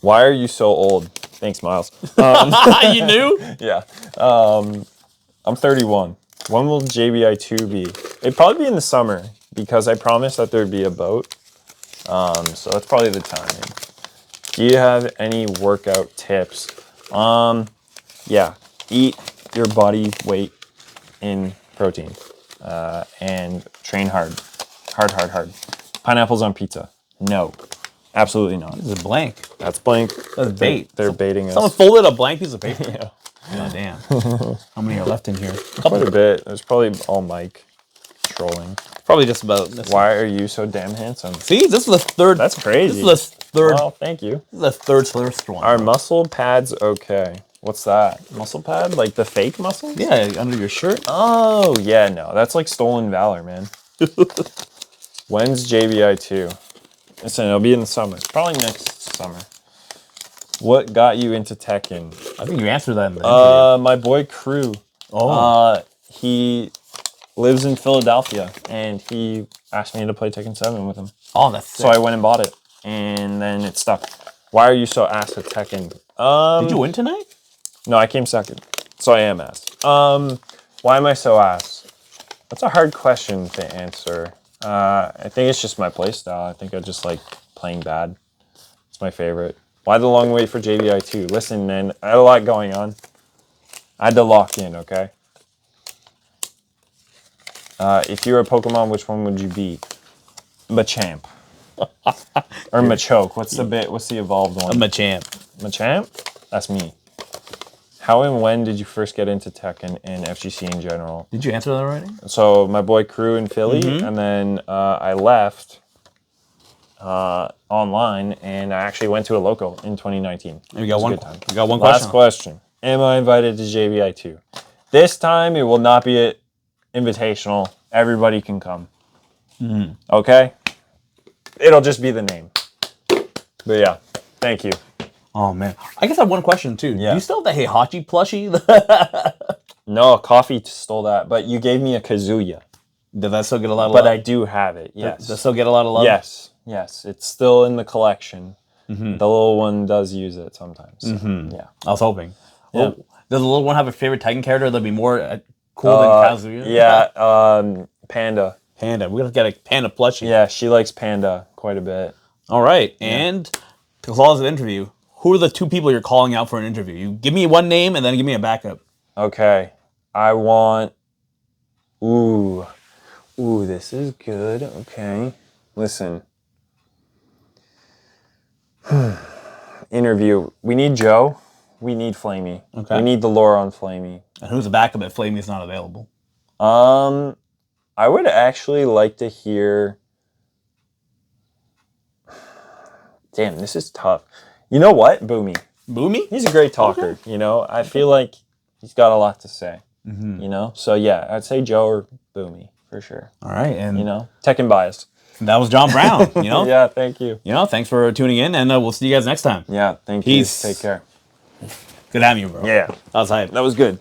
Why are you so old? Thanks, Miles. You knew? Yeah. I'm 31. When will JBI 2 be? It'd probably be in the summer because I promised that there'd be a boat. So that's probably the timing. Do you have any workout tips? Yeah. Eat your body weight in protein. And train hard. Hard. Pineapples on pizza. No. Absolutely not. This is blank. That's blank. That's bait. They're baiting us. Someone folded a blank piece of paper. Yeah. God damn. How many are left in here? Quite a bit. There's probably all Mike. trolling. Probably just about. Why are you so damn handsome? See, this is the third. That's crazy. This is the third. Well, thank you. This is the third first one. Are muscle pads okay? What's that? Muscle pad? Like the fake muscles? Yeah, under your shirt. Oh, yeah, no. That's like stolen valor, man. When's JBI 2? Listen, it'll be in the summer. Probably next summer. What got you into Tekken? I think you answered that in the interview. My boy Crew. Oh. He lives in Philadelphia, and he asked me to play Tekken 7 with him. Oh, that's sick. So I went and bought it, and then it stuck. Why are you so ass at Tekken? Did you win tonight? No, I came second, so I am ass. Why am I so ass? That's a hard question to answer. I think it's just my playstyle. I think I just like playing bad. It's my favorite. Why the long wait for JBI 2? Listen, man, I had a lot going on. I had to lock in, okay? If you were a Pokemon, which one would you be? Machamp. Or Machoke. What's the evolved one? Machamp. Machamp? That's me. How and when did you first get into Tekken and FGC in general? Did you answer that already? So my boy Crew in Philly, and then I left online, and I actually went to a local in 2019. We got one. We got one Last question. Am I invited to JBI 2? This time it will not be an invitational. Everybody can come. Okay? It'll just be the name. But yeah, thank you. Oh man, I guess I have one question too. Yeah. Do you still have the Heihachi plushie? No, Coffee stole that, but you gave me a Kazuya. Did that still get a lot of But love? I do have it, yes. Does that still get a lot of love? Yes, it's still in the collection. The little one does use it sometimes. So, yeah. I was hoping. Yeah. Oh, does the little one have a favorite Tekken character that'd be more cool than Kazuya? Yeah, Panda. Panda. We're gonna get a Panda plushie. Yeah, she likes Panda quite a bit. All right, and to close the interview, who are the two people you're calling out for an interview? You give me one name and then give me a backup. Okay, I want... Ooh, this is good. Okay, listen. Interview. We need Joe. We need Flamey. Okay. We need the lore on Flamey. And who's the backup if Flamey's not available? I would actually like to hear... Damn, this is tough. You know what? Boomy. Boomy? He's a great talker, you know? I feel like he's got a lot to say, you know? So, yeah, I'd say Joe or Boomy, for sure. All right, and... You know? Tekken biased. That was John Brown, you know? Yeah, thank you. You know, thanks for tuning in, and we'll see you guys next time. Yeah, thank Peace. you. Take care. Good having you, bro. Yeah. That was hype. That was good.